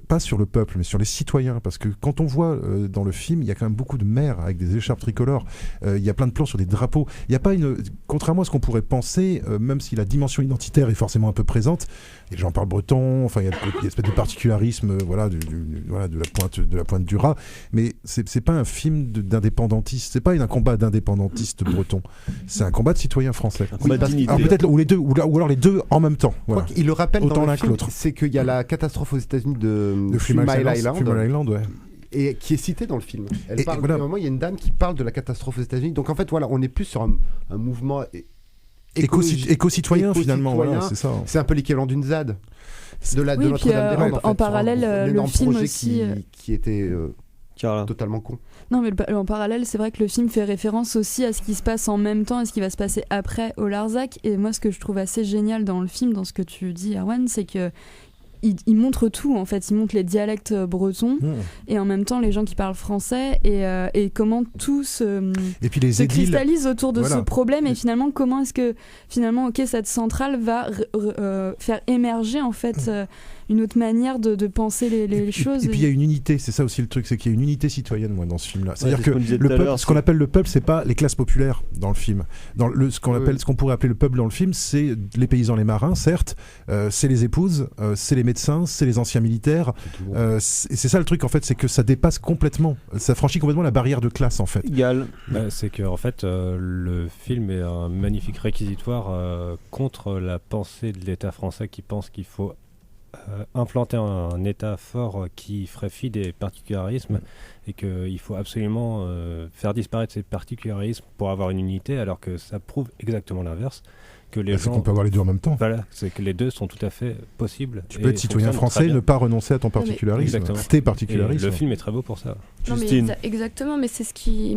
Pas sur le peuple, mais sur les citoyens, parce que quand on voit dans le film, il y a quand même beaucoup de mères avec des écharpes tricolores, il y a plein de plans sur des drapeaux, il n'y a pas contrairement à ce qu'on pourrait penser, même si la dimension identitaire est forcément un peu présente, les gens parlent breton, enfin il y a une espèce de particularisme, voilà, de la pointe du rat, mais c'est pas un film d'indépendantiste, c'est pas un combat d'indépendantistes bretons, c'est un combat de citoyens français. Alors peut-être ou les deux, ou alors les deux en même temps. Voilà. Il le rappelle autant dans l'un le que film, l'autre. c'est qu'il y a la catastrophe aux États-Unis de Three Mile Island, ouais. Et qui est citée dans le film. À un moment, il y a une dame qui parle de la catastrophe aux États-Unis. Donc en fait, voilà, on est plus sur un mouvement éco-citoyen finalement. Voilà, c'est ça. C'est un peu l'équivalent d'une ZAD de Notre-Dame-des-Landes. En parallèle, le film aussi qui était totalement con. Non, mais en parallèle, c'est vrai que le film fait référence aussi à ce qui se passe en même temps et ce qui va se passer après au Larzac. Et moi, ce que je trouve assez génial dans le film, dans ce que tu dis, Erwan, c'est que il montre tout, en fait. Il montre les dialectes bretons et en même temps les gens qui parlent français et comment tout se cristallise autour de ce problème et finalement comment est-ce que cette centrale va faire émerger en fait une autre manière de penser les choses. Et puis il y a une unité, c'est ça aussi le truc, c'est qu'il y a une unité citoyenne moi dans ce film-là. C'est-à-dire que ce qu'on appelle le peuple, c'est pas les classes populaires dans le film. Ce qu'on pourrait appeler le peuple dans le film, c'est les paysans, les marins, certes, c'est les épouses, c'est les médecins, c'est les anciens militaires. C'est ça le truc en fait, c'est que ça dépasse complètement, ça franchit complètement la barrière de classe en fait. C'est que en fait le film est un magnifique réquisitoire contre la pensée de l'État français qui pense qu'il faut implanter un État fort qui ferait fi des particularismes et qu'il faut absolument faire disparaître ces particularismes pour avoir une unité, alors que ça prouve exactement l'inverse. Que les gens... qu'on peut avoir les deux en même temps. Voilà, c'est que les deux sont tout à fait possibles. Tu peux être citoyen français, ne pas renoncer à ton particularisme. Tes particularismes. Le film est très beau pour ça. Non, mais exactement, mais c'est ce qui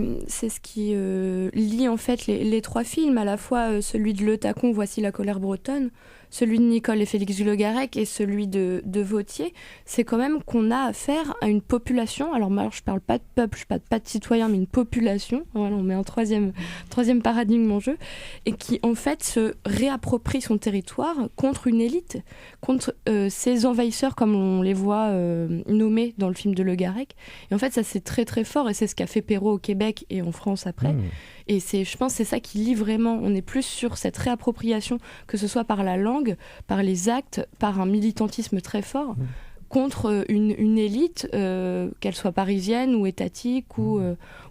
lie en fait les trois films, à la fois celui de Le Tacon, Voici la colère bretonne, celui de Nicole et Félix Le Garec et celui de Vautier. C'est quand même qu'on a affaire à une population, alors moi je parle pas de peuple, je parle pas de citoyen, mais une population, voilà, on met un troisième paradigme en jeu, et qui en fait se réapproprie son territoire contre une élite, contre ces envahisseurs comme on les voit nommés dans le film de Le Garec. Et en fait ça c'est très très fort, et c'est ce qu'a fait Perrault au Québec et en France après. Et je pense que c'est ça qui lie vraiment. On est plus sur cette réappropriation, que ce soit par la langue, par les actes, par un militantisme très fort, contre une élite, qu'elle soit parisienne ou étatique ou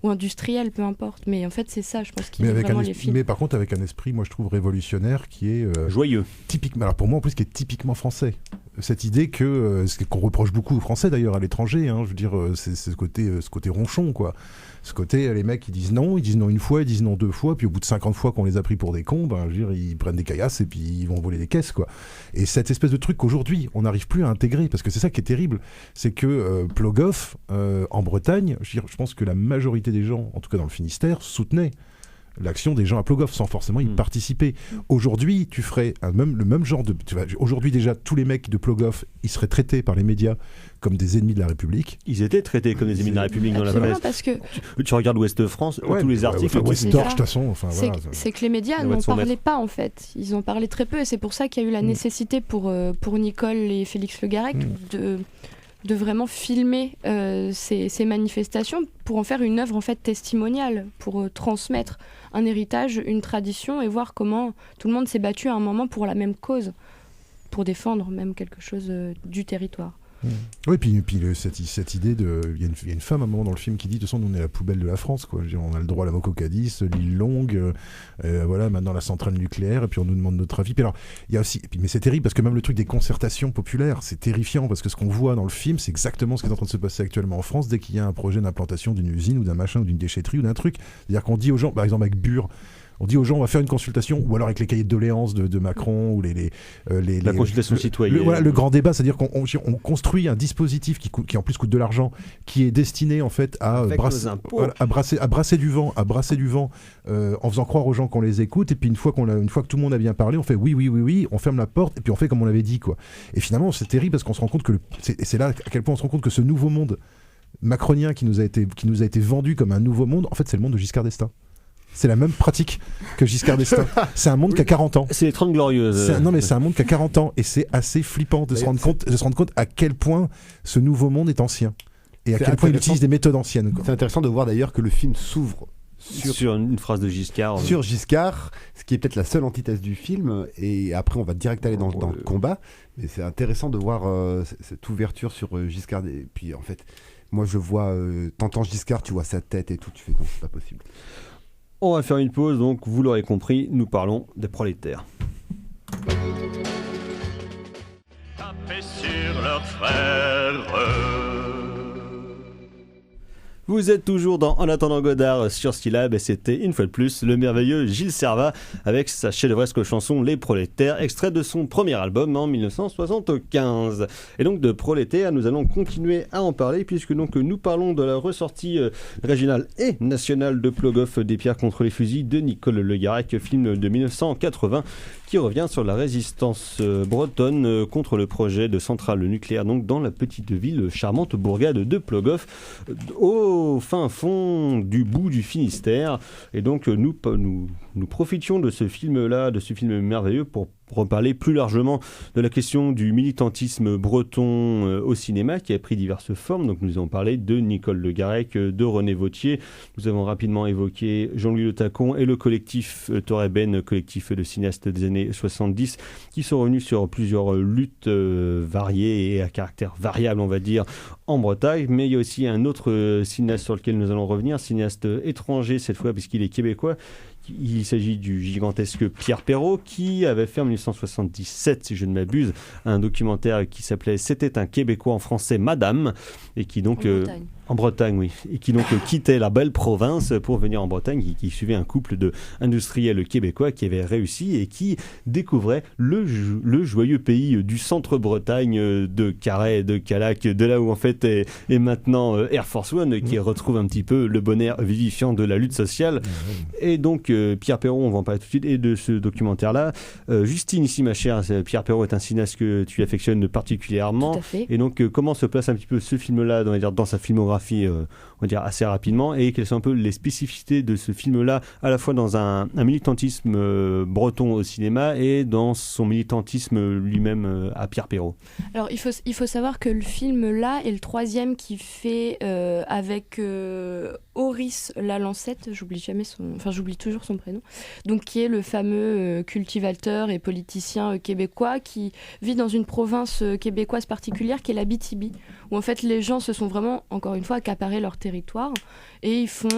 industrielle, peu importe. Mais en fait, c'est ça, je pense, qui lie vraiment les films. Mais par contre, avec un esprit, moi, je trouve révolutionnaire, qui est... joyeux. Typiquement, alors pour moi, en plus, qui est typiquement français. Cette idée qu'on reproche beaucoup aux Français, d'ailleurs, à l'étranger, hein, je veux dire, c'est ce côté ronchon, quoi. Ce côté, les mecs, ils disent non une fois, ils disent non 2 fois, puis au bout de 50 fois qu'on les a pris pour des cons, je veux dire, ils prennent des caillasses et puis ils vont voler des caisses, quoi. Et cette espèce de truc qu'aujourd'hui, on n'arrive plus à intégrer, parce que c'est ça qui est terrible, c'est que Plogoff, en Bretagne, je pense que la majorité des gens, en tout cas dans le Finistère, soutenaient l'action des gens à Plogoff sans forcément y participer. Aujourd'hui, tu ferais le même genre de... Aujourd'hui déjà, tous les mecs de Plogoff, ils seraient traités par les médias comme des ennemis de la République. Ils étaient traités comme des ennemis de la République dans la presse. Parce que... tu regardes Ouest France, tous les articles... West Torch, de toute façon. C'est que les médias n'en parlaient pas, en fait. Ils en parlaient très peu, et c'est pour ça qu'il y a eu la nécessité pour Nicole et Félix Le Garec de vraiment filmer ces manifestations pour en faire une œuvre en fait testimoniale, pour transmettre un héritage, une tradition, et voir comment tout le monde s'est battu à un moment pour la même cause, pour défendre même quelque chose du territoire. Oui, puis cette idée de... Il y a une femme à un moment dans le film qui dit, de toute façon, nous, on est la poubelle de la France, quoi. Je veux dire, on a le droit à la Moco-Cadiz, l'île Longue, voilà, maintenant la centrale nucléaire, et puis on nous demande notre avis. Puis alors, il y a aussi... mais c'est terrible, parce que même le truc des concertations populaires, c'est terrifiant, parce que ce qu'on voit dans le film, c'est exactement ce qui est en train de se passer actuellement en France, dès qu'il y a un projet d'implantation d'une usine, ou d'un machin, ou d'une déchetterie, ou d'un truc. C'est-à-dire qu'on dit aux gens, par exemple avec Bure, On dit aux gens, on va faire une consultation, ou alors avec les cahiers de doléances de Macron, ou la consultation citoyenne. Le grand débat, c'est-à-dire qu'on construit un dispositif qui en plus coûte de l'argent, qui est destiné en fait à brasser du vent, en faisant croire aux gens qu'on les écoute, et puis une fois que tout le monde a bien parlé, on fait oui, on ferme la porte, et puis on fait comme on l'avait dit, quoi. Et finalement, c'est terrible parce qu'on se rend compte c'est là à quel point on se rend compte que ce nouveau monde macronien qui nous a été vendu comme un nouveau monde, en fait, c'est le monde de Giscard d'Estaing. C'est la même pratique que Giscard d'Estaing. C'est un monde qui a 40 ans. C'est les 30 glorieuses. C'est un monde qui a 40 ans. Et c'est assez flippant de se rendre compte à quel point ce nouveau monde est ancien. Et à quel point il utilise des méthodes anciennes. C'est intéressant de voir d'ailleurs que le film s'ouvre sur une phrase de Giscard. Sur Giscard, ce qui est peut-être la seule antithèse du film. Et après, on va direct aller dans le combat. Mais c'est intéressant de voir cette ouverture sur Giscard. Et puis en fait, moi je vois, t'entends Giscard, tu vois sa tête et tout. Tu fais non, c'est pas possible. On va faire une pause, donc vous l'aurez compris, nous parlons des prolétaires. Taper sur leurs frères. Vous êtes toujours dans En attendant Godard sur Skylab et c'était une fois de plus le merveilleux Gilles Servat avec sa chef-d'œuvre chanson Les Prolétaires, extrait de son premier album en 1975. Et donc de Prolétaires, nous allons continuer à en parler puisque donc nous parlons de la ressortie régionale et nationale de Plogoff des pierres contre les fusils de Nicole Le Garec, film de 1980 qui revient sur la résistance bretonne contre le projet de centrale nucléaire donc dans la petite ville charmante bourgade de Plogoff au fin fond du bout du Finistère. Et donc nous profitions de ce film-là, de ce film merveilleux pour reparler plus largement de la question du militantisme breton au cinéma qui a pris diverses formes. Donc nous avons parlé de Nicole Le Garec, de René Vauthier. Nous avons rapidement évoqué Jean-Louis Le Tacon et le collectif Toreben, collectif de cinéastes des années 70 qui sont revenus sur plusieurs luttes variées et à caractère variable, on va dire, en Bretagne. Mais il y a aussi un autre cinéaste sur lequel nous allons revenir, cinéaste étranger cette fois puisqu'il est québécois. Il s'agit du gigantesque Pierre Perrault qui avait fait en 1977, si je ne m'abuse, un documentaire qui s'appelait « C'était un Québécois en français, Madame » et qui donc... En Bretagne, oui. Et qui donc quittait la belle province pour venir en Bretagne, qui suivait un couple d'industriels québécois qui avaient réussi et qui découvrait le joyeux pays du centre-Bretagne, de Carhaix, de Callac, de là où en fait est maintenant Air Force One, qui retrouve un petit peu le bon air vivifiant de la lutte sociale. Et donc Pierre Perrault, on va en parler tout de suite, et de ce documentaire-là. Justine, ici ma chère, Pierre Perrault est un cinéaste que tu affectionnes particulièrement. Tout à fait. Et donc comment se place un petit peu ce film-là dans sa filmographie, on va dire assez rapidement, et quelles sont un peu les spécificités de ce film-là, à la fois dans un militantisme breton au cinéma et dans son militantisme lui-même à Pierre Perrault. Alors il faut savoir que le film-là est le troisième qu'il fait avec Horace Lalancette, j'oublie toujours son prénom, donc qui est le fameux cultivateur et politicien québécois qui vit dans une province québécoise particulière qui est la BTB, où en fait les gens se sont vraiment, encore une fois, accaparés leur territoire et ils sont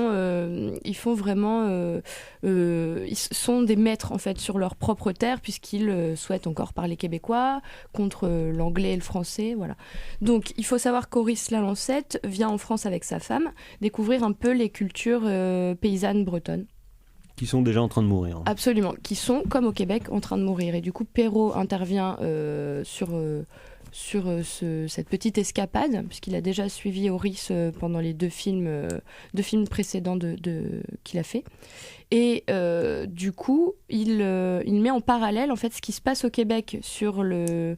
des maîtres en fait sur leur propre terre puisqu'ils souhaitent encore parler québécois contre l'anglais et le français, voilà. Donc il faut savoir qu'Horace Lalancette vient en France avec sa femme découvrir un peu les cultures paysannes bretonnes. Qui sont déjà en train de mourir. Absolument, qui sont, comme au Québec, en train de mourir. Et du coup, Perrault intervient sur cette petite escapade, puisqu'il a déjà suivi Horace pendant les deux films précédents qu'il a fait. Et du coup, il met en parallèle en fait, ce qui se passe au Québec sur le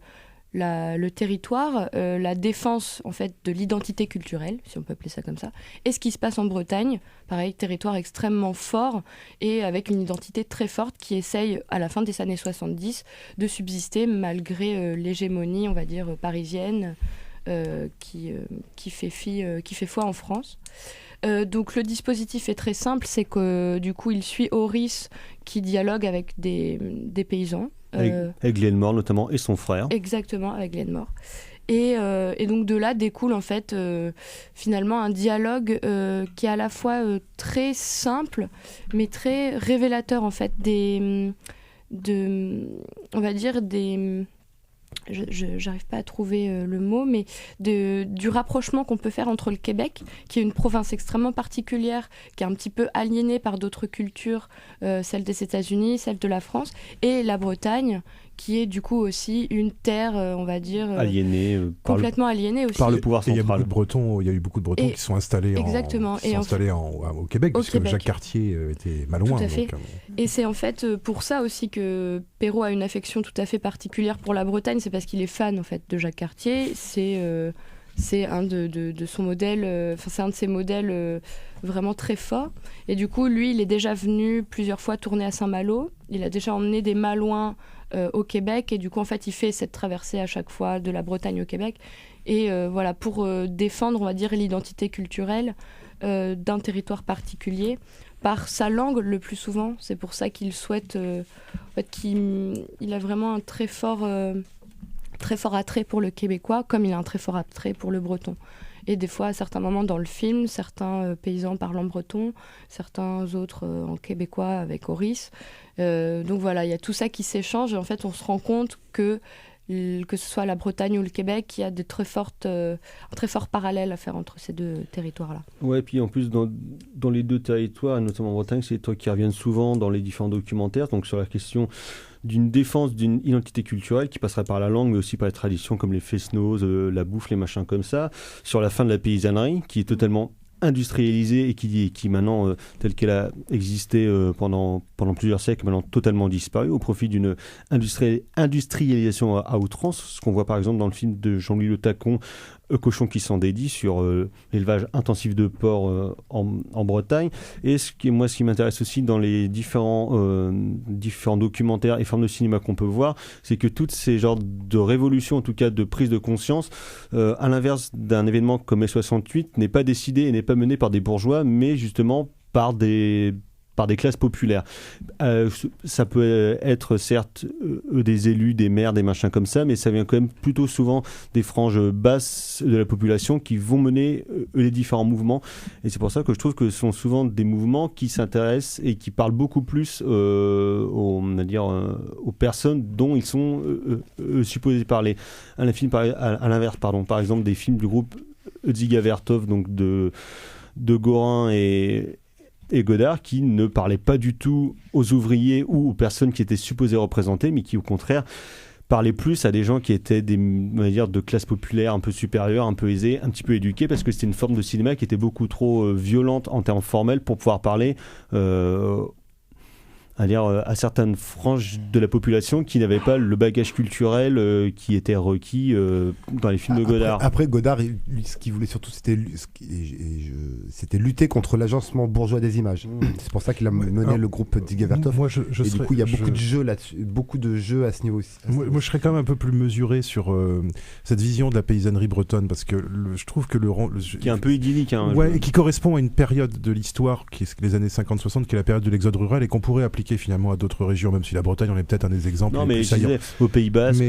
territoire, la défense en fait de l'identité culturelle, si on peut appeler ça comme ça, et ce qui se passe en Bretagne, pareil, territoire extrêmement fort et avec une identité très forte qui essaye à la fin des années 70 de subsister malgré l'hégémonie, on va dire, parisienne qui fait foi en France. Donc le dispositif est très simple, c'est que du coup il suit Horace qui dialogue avec des paysans. Avec Glenmore notamment et son frère. Exactement, avec Glenmore. Et donc de là découle en fait finalement un dialogue qui est à la fois très simple mais très révélateur en fait on va dire des j'arrive pas à trouver le mot, mais du rapprochement qu'on peut faire entre le Québec, qui est une province extrêmement particulière, qui est un petit peu aliénée par d'autres cultures, celle des États-Unis, celle de la France, et la Bretagne, qui est du coup aussi une terre, on va dire, aliénée, complètement aliénée aussi. Par le pouvoir central. Il y a eu beaucoup de Bretons qui sont installés, au Québec, puisque Jacques Cartier était pas loin. Tout à fait. Et c'est en fait pour ça aussi que Perrault a une affection tout à fait particulière pour la Bretagne, c'est parce qu'il est fan en fait de Jacques Cartier. C'est un de son modèle, c'est un de ses modèles vraiment très forts. Et du coup, lui, il est déjà venu plusieurs fois tourner à Saint-Malo. Il a déjà emmené des Malouins au Québec, et du coup en fait il fait cette traversée à chaque fois de la Bretagne au Québec, et voilà, pour défendre, on va dire, l'identité culturelle d'un territoire particulier par sa langue le plus souvent. C'est pour ça qu'il souhaite en fait, il a vraiment un très fort attrait pour le québécois, comme il a un très fort attrait pour le breton. Et des fois, à certains moments dans le film, certains paysans parlent en breton, certains autres en québécois avec Horace. Donc voilà, il y a tout ça qui s'échange, et en fait, on se rend compte que ce soit la Bretagne ou le Québec, il y a un très fort parallèle à faire entre ces deux territoires-là. Ouais, puis en plus, dans les deux territoires, et notamment en Bretagne, c'est des trucs qui reviennent souvent dans les différents documentaires, donc sur la question d'une défense d'une identité culturelle qui passerait par la langue, mais aussi par les traditions comme les fest-noz, la bouffe, les machins comme ça, sur la fin de la paysannerie, qui est totalement industrialisée et qui maintenant, telle qu'elle a existé pendant plusieurs siècles, maintenant totalement disparue, au profit d'une industrialisation à outrance, ce qu'on voit par exemple dans le film de Jean-Louis Le Tacon, Cochon qui s'en dédie, sur l'élevage intensif de porcs en Bretagne. Et ce qui m'intéresse aussi dans les différents documentaires et formes de cinéma qu'on peut voir, c'est que toutes ces genres de révolutions, en tout cas de prise de conscience, à l'inverse d'un événement comme mai 68, n'est pas décidé et n'est pas mené par des bourgeois, mais justement par des classes populaires. Ça peut être certes des élus, des maires, des machins comme ça, mais ça vient quand même plutôt souvent des franges basses de la population qui vont mener les différents mouvements. Et c'est pour ça que je trouve que ce sont souvent des mouvements qui s'intéressent et qui parlent beaucoup plus aux personnes dont ils sont supposés parler. À l'inverse, par exemple, des films du groupe Dziga Vertov, donc de Gorin et Godard, qui ne parlaient pas du tout aux ouvriers ou aux personnes qui étaient supposées représenter, mais qui au contraire parlaient plus à des gens qui étaient de classe populaire un peu supérieure, un peu aisée, un petit peu éduquée, parce que c'était une forme de cinéma qui était beaucoup trop violente en termes formels pour pouvoir parler à certaines franges de la population qui n'avaient pas le bagage culturel qui était requis dans les films de Godard. Après Godard, ce qu'il voulait surtout, c'était lutter contre l'agencement bourgeois des images. C'est pour ça qu'il a mené le groupe Dziga Vertov. Et du coup, il y a beaucoup de jeux là-dessus, beaucoup de jeux à ce niveau aussi. Moi, je serais quand même un peu plus mesuré sur cette vision de la paysannerie bretonne, parce que je trouve que qui est un peu idyllique. Et qui correspond à une période de l'histoire, qui est les années 50-60, qui est la période de l'exode rural, et qu'on pourrait appliquer finalement à d'autres régions, même si la Bretagne en est peut-être un des exemples. Non, mais je disais, aux Pays Basques,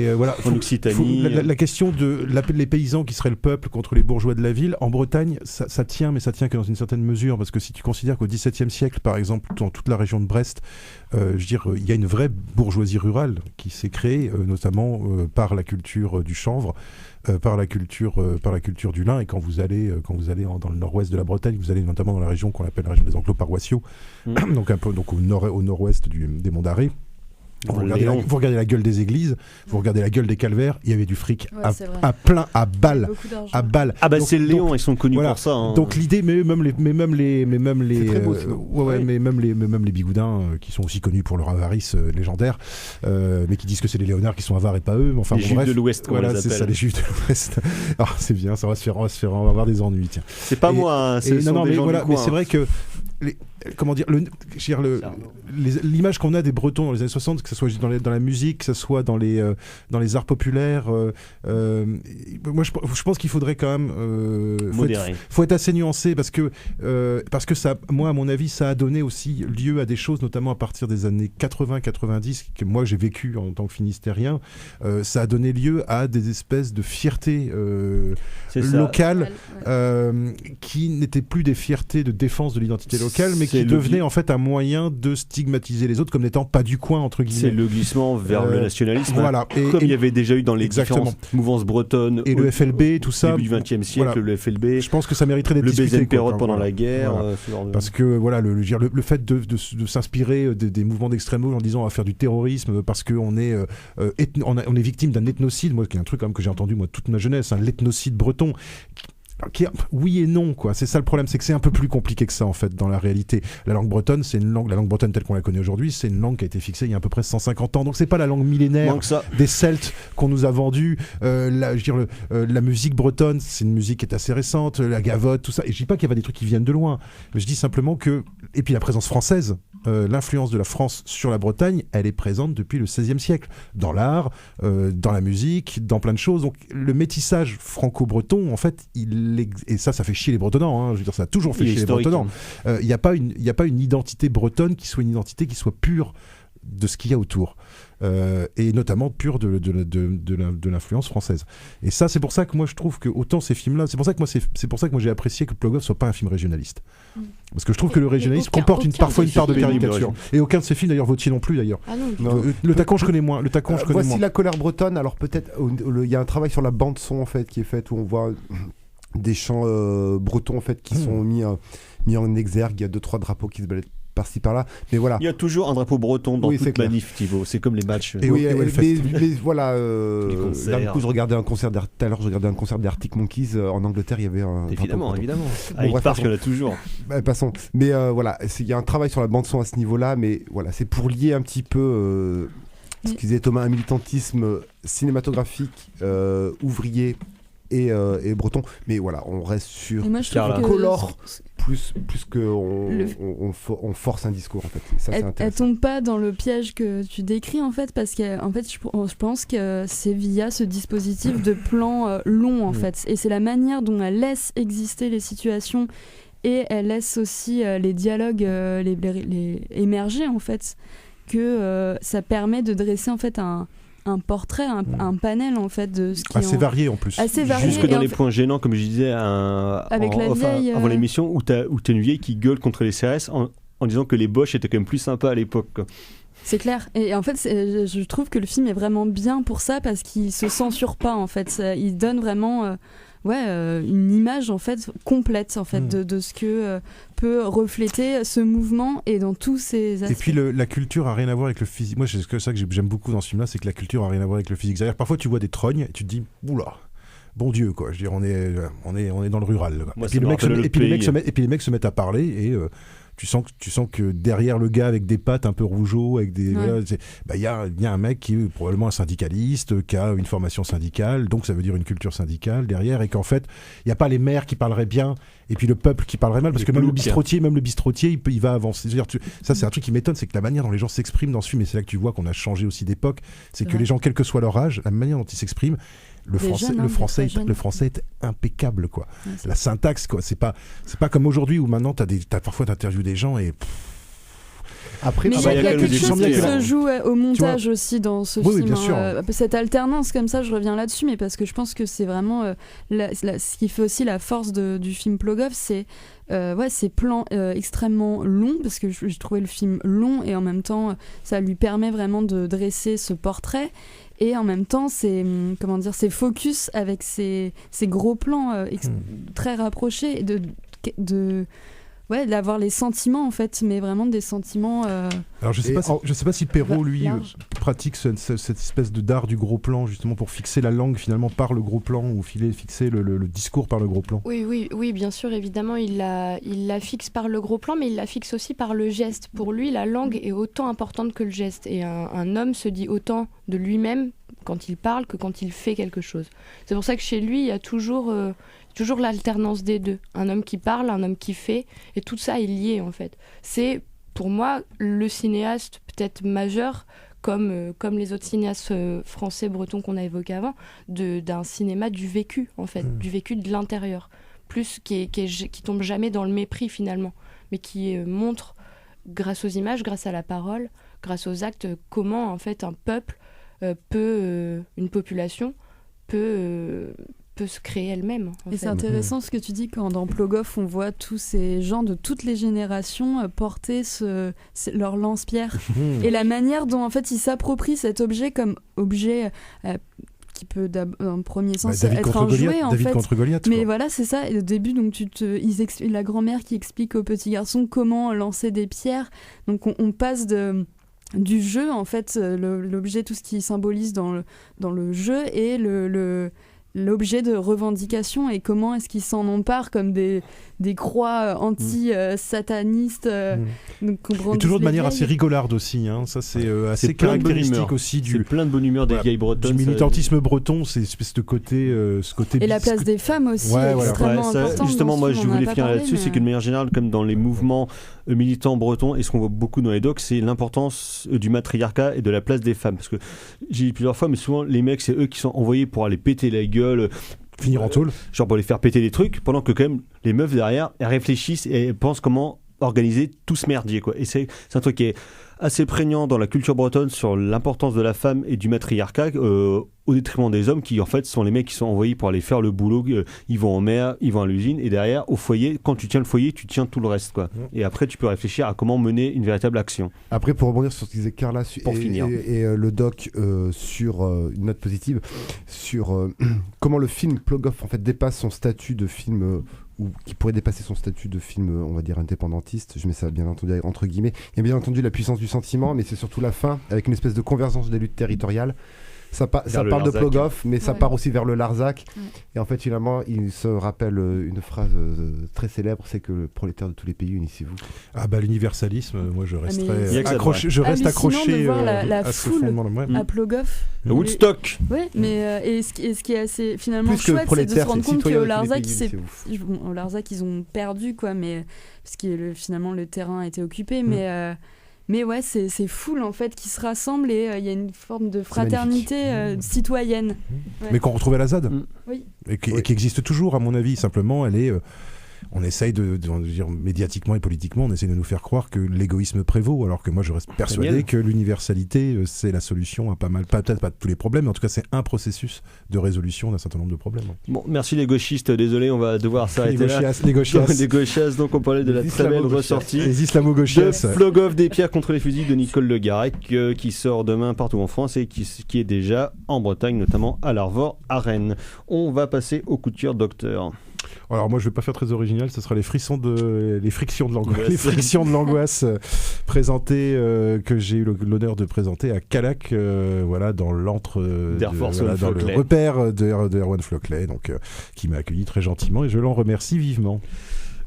en Occitanie. La question de les paysans qui seraient le peuple contre les bourgeois de la ville, en Bretagne, ça tient, mais ça tient que dans une certaine mesure, parce que si tu considères qu'au XVIIe siècle, par exemple, dans toute la région de Brest, il y a une vraie bourgeoisie rurale qui s'est créée, notamment par la culture du chanvre, par la culture du lin. Et quand vous allez dans le nord-ouest de la Bretagne, vous allez notamment dans la région qu'on appelle la région des enclos paroissiaux, donc au nord-ouest des Monts d'Arrée. Vous regardez la gueule des églises, vous regardez la gueule des calvaires, il y avait du fric à plein, à balles. Ah bah donc, c'est le Léon, ils sont connus pour ça. Hein. Donc l'idée, mais même les bigoudins qui sont aussi connus pour leur avarice légendaire, mais qui disent que c'est les Léonards qui sont avares et pas eux. Mais enfin, les Juifs de l'Ouest, voilà, c'est ça, les Juifs de l'Ouest. Alors c'est bien, on va avoir des ennuis. Tiens. C'est pas moi, hein, c'est des gens du coin. Mais c'est vrai que l'image qu'on a des Bretons dans les années 60, que ce soit dans la musique, que ce soit dans les arts populaires, moi je pense qu'il faudrait quand même faut être assez nuancé, parce que ça, moi à mon avis, ça a donné aussi lieu à des choses, notamment à partir des années 80-90, que moi j'ai vécu en tant que finistérien. Ça a donné lieu à des espèces de fiertés locales qui n'étaient plus des fiertés de défense de l'identité locale, mais qui devenait en fait un moyen de stigmatiser les autres comme n'étant pas du coin, entre guillemets. C'est le glissement vers le nationalisme, voilà. Comme il y avait déjà eu dans les différentes mouvances bretonnes. Et le FLB, tout ça. Début du XXe siècle, le FLB. Je pense que ça mériterait d'être discuté. Le BZN pendant la guerre. Parce que voilà, le fait de s'inspirer des mouvements d'extrême gauche en disant on va faire du terrorisme parce qu'on est, on est victime d'un ethnocide, moi, qui est un truc quand même que j'ai entendu moi toute ma jeunesse, l'ethnocide breton. Oui et non, quoi. C'est ça le problème, c'est que c'est un peu plus compliqué que ça en fait dans la réalité. La langue bretonne, la langue bretonne telle qu'on la connaît aujourd'hui, c'est une langue qui a été fixée il y a à peu près 150 ans. Donc c'est pas la langue millénaire des Celtes qu'on nous a vendue. La musique bretonne, c'est une musique qui est assez récente, la gavotte, tout ça. Et je dis pas qu'il y a pas des trucs qui viennent de loin, mais je dis simplement que, et puis la présence française, l'influence de la France sur la Bretagne, elle est présente depuis le XVIe siècle, dans l'art, dans la musique, dans plein de choses. Donc le métissage franco-breton, en fait, et ça fait chier les Bretonnants, hein. Je veux dire, ça a toujours fait chier les Bretonnants. Il n'y a pas une identité bretonne qui soit une identité qui soit pure de ce qu'il y a autour. Et notamment pure de l'influence française. Et ça, c'est pour ça que moi je trouve que autant ces films-là, c'est pour ça que moi j'ai apprécié que Plogov soit pas un film régionaliste. Parce que je trouve que le régionalisme comporte parfois une part de caricature. Et aucun de ces films d'ailleurs, Vautier non plus d'ailleurs. Ah non, le Tacon je connais moins. Voici la colère bretonne. Alors peut-être il y a un travail sur la bande son en fait qui est fait où on voit des chants bretons en fait qui sont mis en exergue. Il y a 2-3 drapeaux qui se baladent par-ci par-là, mais voilà. Il y a toujours un drapeau breton dans toute manif, Thibaut. C'est comme les matchs. Et mais voilà. D'un coup, je regardais un concert d'Arctic Monkeys en Angleterre. Il y avait un. Évidemment. Bon, Parce qu'il y en a toujours. Passons. Mais voilà, il y a un travail sur la bande son à ce niveau-là, mais voilà, c'est pour lier un petit peu. Ce que disait Thomas, un militantisme cinématographique, ouvrier. Et breton, mais voilà, on reste sur colore plus qu'on force un discours en fait. Ça, elle tombe pas dans le piège que tu décris en fait, parce que en fait je pense que c'est via ce dispositif de plan long en fait, et c'est la manière dont elle laisse exister les situations et elle laisse aussi les dialogues les émerger en fait, que ça permet de dresser en fait un portrait, un panel en fait de ce qui assez varié en plus. Assez varié. Jusque dans les points gênants, comme je disais avant l'émission, où t'as une vieille qui gueule contre les CRS en disant que les Boches étaient quand même plus sympas à l'époque, quoi. C'est clair. Et en fait, je trouve que le film est vraiment bien pour ça, parce qu'il se censure pas en fait. Il donne vraiment une image en fait complète en fait de ce que peut refléter ce mouvement et dans tous ses aspects. Et puis la culture a rien à voir avec le physique. Moi, c'est ça que j'aime beaucoup dans ce film-là, c'est que la culture a rien à voir avec le physique. C'est-à-dire parfois tu vois des trognes et tu te dis oula. Bon Dieu, quoi. Je veux dire, on est dans le rural. Quoi. Moi, et puis les mecs se mettent à parler et tu sens que derrière le gars avec des pattes un peu rougeaux, avec des, y a un mec qui est probablement un syndicaliste, qui a une formation syndicale, donc ça veut dire une culture syndicale derrière, et qu'en fait il y a pas les maires qui parleraient bien et puis le peuple qui parlerait mal, parce que même le bistrotier il va avancer. C'est-à-dire, ça c'est un truc qui m'étonne, c'est que la manière dont les gens s'expriment dans ce film, et c'est là que tu vois qu'on a changé aussi d'époque, c'est que les gens, quel que soit leur âge, la manière dont ils s'expriment, le français est impeccable, quoi. Ouais, la syntaxe, quoi. C'est pas comme aujourd'hui où maintenant t'as parfois t'interviews des gens et après, mais il y a quelque chose qui se joue au montage aussi dans ce film. Bien sûr. Cette alternance comme ça, je reviens là-dessus, mais parce que je pense que c'est vraiment ce qui fait aussi la force du film Plogov, c'est ces plans extrêmement longs, parce que je trouvais le film long et en même temps ça lui permet vraiment de dresser ce portrait. Et en même temps, c'est focus avec ces gros plans très rapprochés, d'avoir les sentiments en fait, mais vraiment des sentiments. Alors je sais pas si Perrault lui pratique cette espèce d'art du gros plan justement pour fixer la langue finalement par le gros plan, ou fixer le discours par le gros plan. Oui, bien sûr, évidemment, il la fixe par le gros plan, mais il la fixe aussi par le geste. Pour lui, la langue est autant importante que le geste, et un homme se dit autant de lui-même quand il parle que quand il fait quelque chose. C'est pour ça que chez lui, il y a toujours l'alternance des deux. Un homme qui parle, un homme qui fait, et tout ça est lié en fait. C'est pour moi le cinéaste peut-être majeur, comme les autres cinéastes français, bretons qu'on a évoqués avant, d'un cinéma du vécu en fait, du vécu de l'intérieur, plus qui tombe jamais dans le mépris finalement, mais qui montre grâce aux images, grâce à la parole, grâce aux actes, comment en fait un peuple une population peut peut se créer elle-même. Et c'est intéressant ce que tu dis quand dans Plogoff on voit tous ces gens de toutes les générations porter leur lance-pierre et la manière dont en fait ils s'approprient cet objet comme objet qui peut dans premier sens être un jouet en fait. Contre Goliath, mais voilà, c'est ça. Et au début, donc la grand-mère qui explique au petit garçon comment lancer des pierres. Donc on passe du jeu en fait, l'objet, tout ce qui symbolise dans le jeu et l'objet de revendication et comment est-ce qu'ils s'en emparent comme des croix anti-satanistes. Et toujours de manière assez rigolarde aussi, hein. Ça c'est assez caractéristique aussi c'est plein de bonne humeur des vieilles bretonnes. Du militantisme breton, c'est espèce de côté, ce côté. Et la place des femmes aussi est extrêmement importante. Justement, moi je voulais finir là-dessus, c'est que de manière générale, comme dans les mouvements militants bretons, et ce qu'on voit beaucoup dans les docs, c'est l'importance du matriarcat et de la place des femmes. Parce que j'ai dit plusieurs fois, mais souvent les mecs, c'est eux qui sont envoyés pour aller péter la gueule, finir en tôle, genre pour les faire péter des trucs, pendant que quand même les meufs derrière, elles réfléchissent et elles pensent comment organiser tout ce merdier, quoi. Et c'est un truc qui est assez prégnant dans la culture bretonne sur l'importance de la femme et du matriarcat au détriment des hommes qui en fait sont les mecs qui sont envoyés pour aller faire le boulot. Ils vont en mer, ils vont à l'usine et derrière au foyer, quand tu tiens le foyer, tu tiens tout le reste, quoi. Et après tu peux réfléchir à comment mener une véritable action. Après, pour rebondir sur ce que disait Carla et le doc sur une note positive sur comment le film Plogoff en fait dépasse son statut de film ou qui pourrait dépasser son statut de film, on va dire, indépendantiste. Je mets ça bien entendu entre guillemets. Il y a bien entendu la puissance du sentiment, mais c'est surtout la fin, avec une espèce de convergence des luttes territoriales. Ça parle de Plogoff, mais ça part aussi vers le Larzac. Et en fait, finalement, il se rappelle une phrase très célèbre, c'est que le prolétaire de tous les pays, unissez-vous. Ah bah l'universialisme, moi je resterai accroché. Je reste accroché de voir la à ce foule fondement. à Plogoff. Woodstock. Oui, mais et ce qui est assez finalement plus chouette, c'est de se rendre compte qu'au Larzac, ils ont perdu, quoi, mais parce que finalement le terrain a été occupé, mais ouais, c'est foule en fait qui se rassemble et il y a une forme de fraternité citoyenne. Ouais. Mais qu'on retrouvait à la ZAD. Oui. Et qui existe toujours, à mon avis. Simplement, elle est. On essaye de dire médiatiquement et politiquement, on essaye de nous faire croire que l'égoïsme prévaut, alors que moi je reste persuadé que l'universalité c'est la solution à peut-être pas tous les problèmes, mais en tout cas c'est un processus de résolution d'un certain nombre de problèmes. Bon, merci les gauchistes, désolé, on va devoir s'arrêter là. Les gauchias, donc on parlait de la très belle ressortie les islamo-gauchias de Plogoff des pierres contre les fusils de Nicole Le Garec qui sort demain partout en France et qui est déjà en Bretagne, notamment à l'Arvor, à Rennes. On va passer au coup de cœur docteur. Alors moi je vais pas faire très original, ce sera les frictions de l'angoisse, les frictions de l'angoisse présentées que j'ai eu l'honneur de présenter à Calac, voilà, dans l'antre dans le repère de Erwan Floclet, donc qui m'a accueilli très gentiment et je l'en remercie vivement.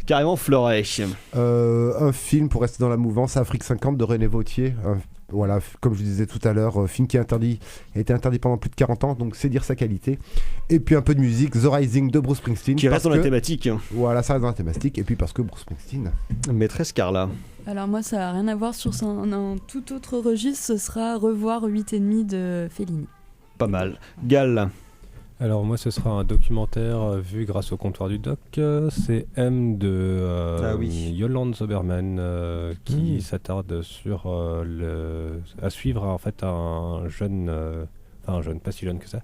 Carrément Fleuret. Un film pour rester dans la mouvance, Afrique 50 de René Vauthier. Voilà, comme je disais tout à l'heure, film qui a été interdit pendant plus de 40 ans, donc c'est dire sa qualité. Et puis un peu de musique, The Rising de Bruce Springsteen. Qui reste dans la thématique. Voilà, ça reste dans la thématique. Et puis parce que Bruce Springsteen. Maîtresse Carla. Alors moi, ça n'a rien à voir sur un tout autre registre, ce sera Revoir 8,5 de Fellini. Pas mal. Gal. Alors moi ce sera un documentaire vu grâce au comptoir du doc, c'est M de Yolande Zoberman qui s'attarde sur à suivre en fait un jeune, pas si jeune que ça,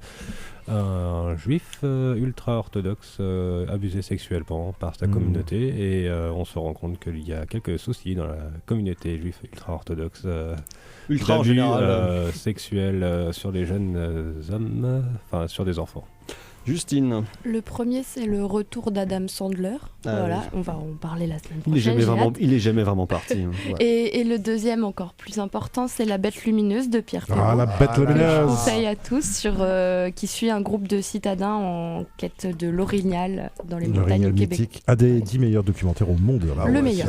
un juif ultra-orthodoxe abusé sexuellement par sa communauté et on se rend compte qu'il y a quelques soucis dans la communauté juive ultra-orthodoxe. Ultra en général sexuel sur les jeunes hommes, enfin sur des enfants. Justine. Le premier, c'est le retour d'Adam Sandler. Voilà, on va en parler la semaine prochaine. Il est jamais vraiment parti. Ouais. Et le deuxième, encore plus important, c'est La Bête Lumineuse de Pierre Ferrand. Ah, La Bête Lumineuse. Je conseille à tous qui suit un groupe de citadins en quête de l'orignal dans les montagnes du Québec. Mythique, un des 10 meilleurs documentaires au monde. Le meilleur.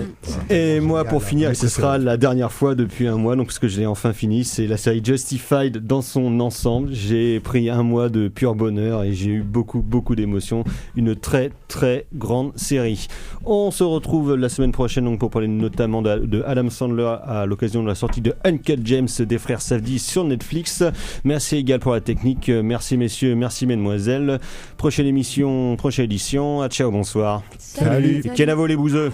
Et moi, pour finir, et ce sera la dernière fois depuis un mois, donc parce que je l'ai enfin fini, c'est la série Justified dans son ensemble. J'ai pris un mois de pur bonheur et j'ai eu beaucoup d'émotions. Une très très grande série. On se retrouve la semaine prochaine donc pour parler notamment de Adam Sandler à l'occasion de la sortie de Uncut James des frères Safdie sur Netflix. Merci également pour la technique. Merci messieurs, merci mesdemoiselles. Prochaine émission, prochaine édition. Ciao, bonsoir. Salut. Kenavo les bouseux.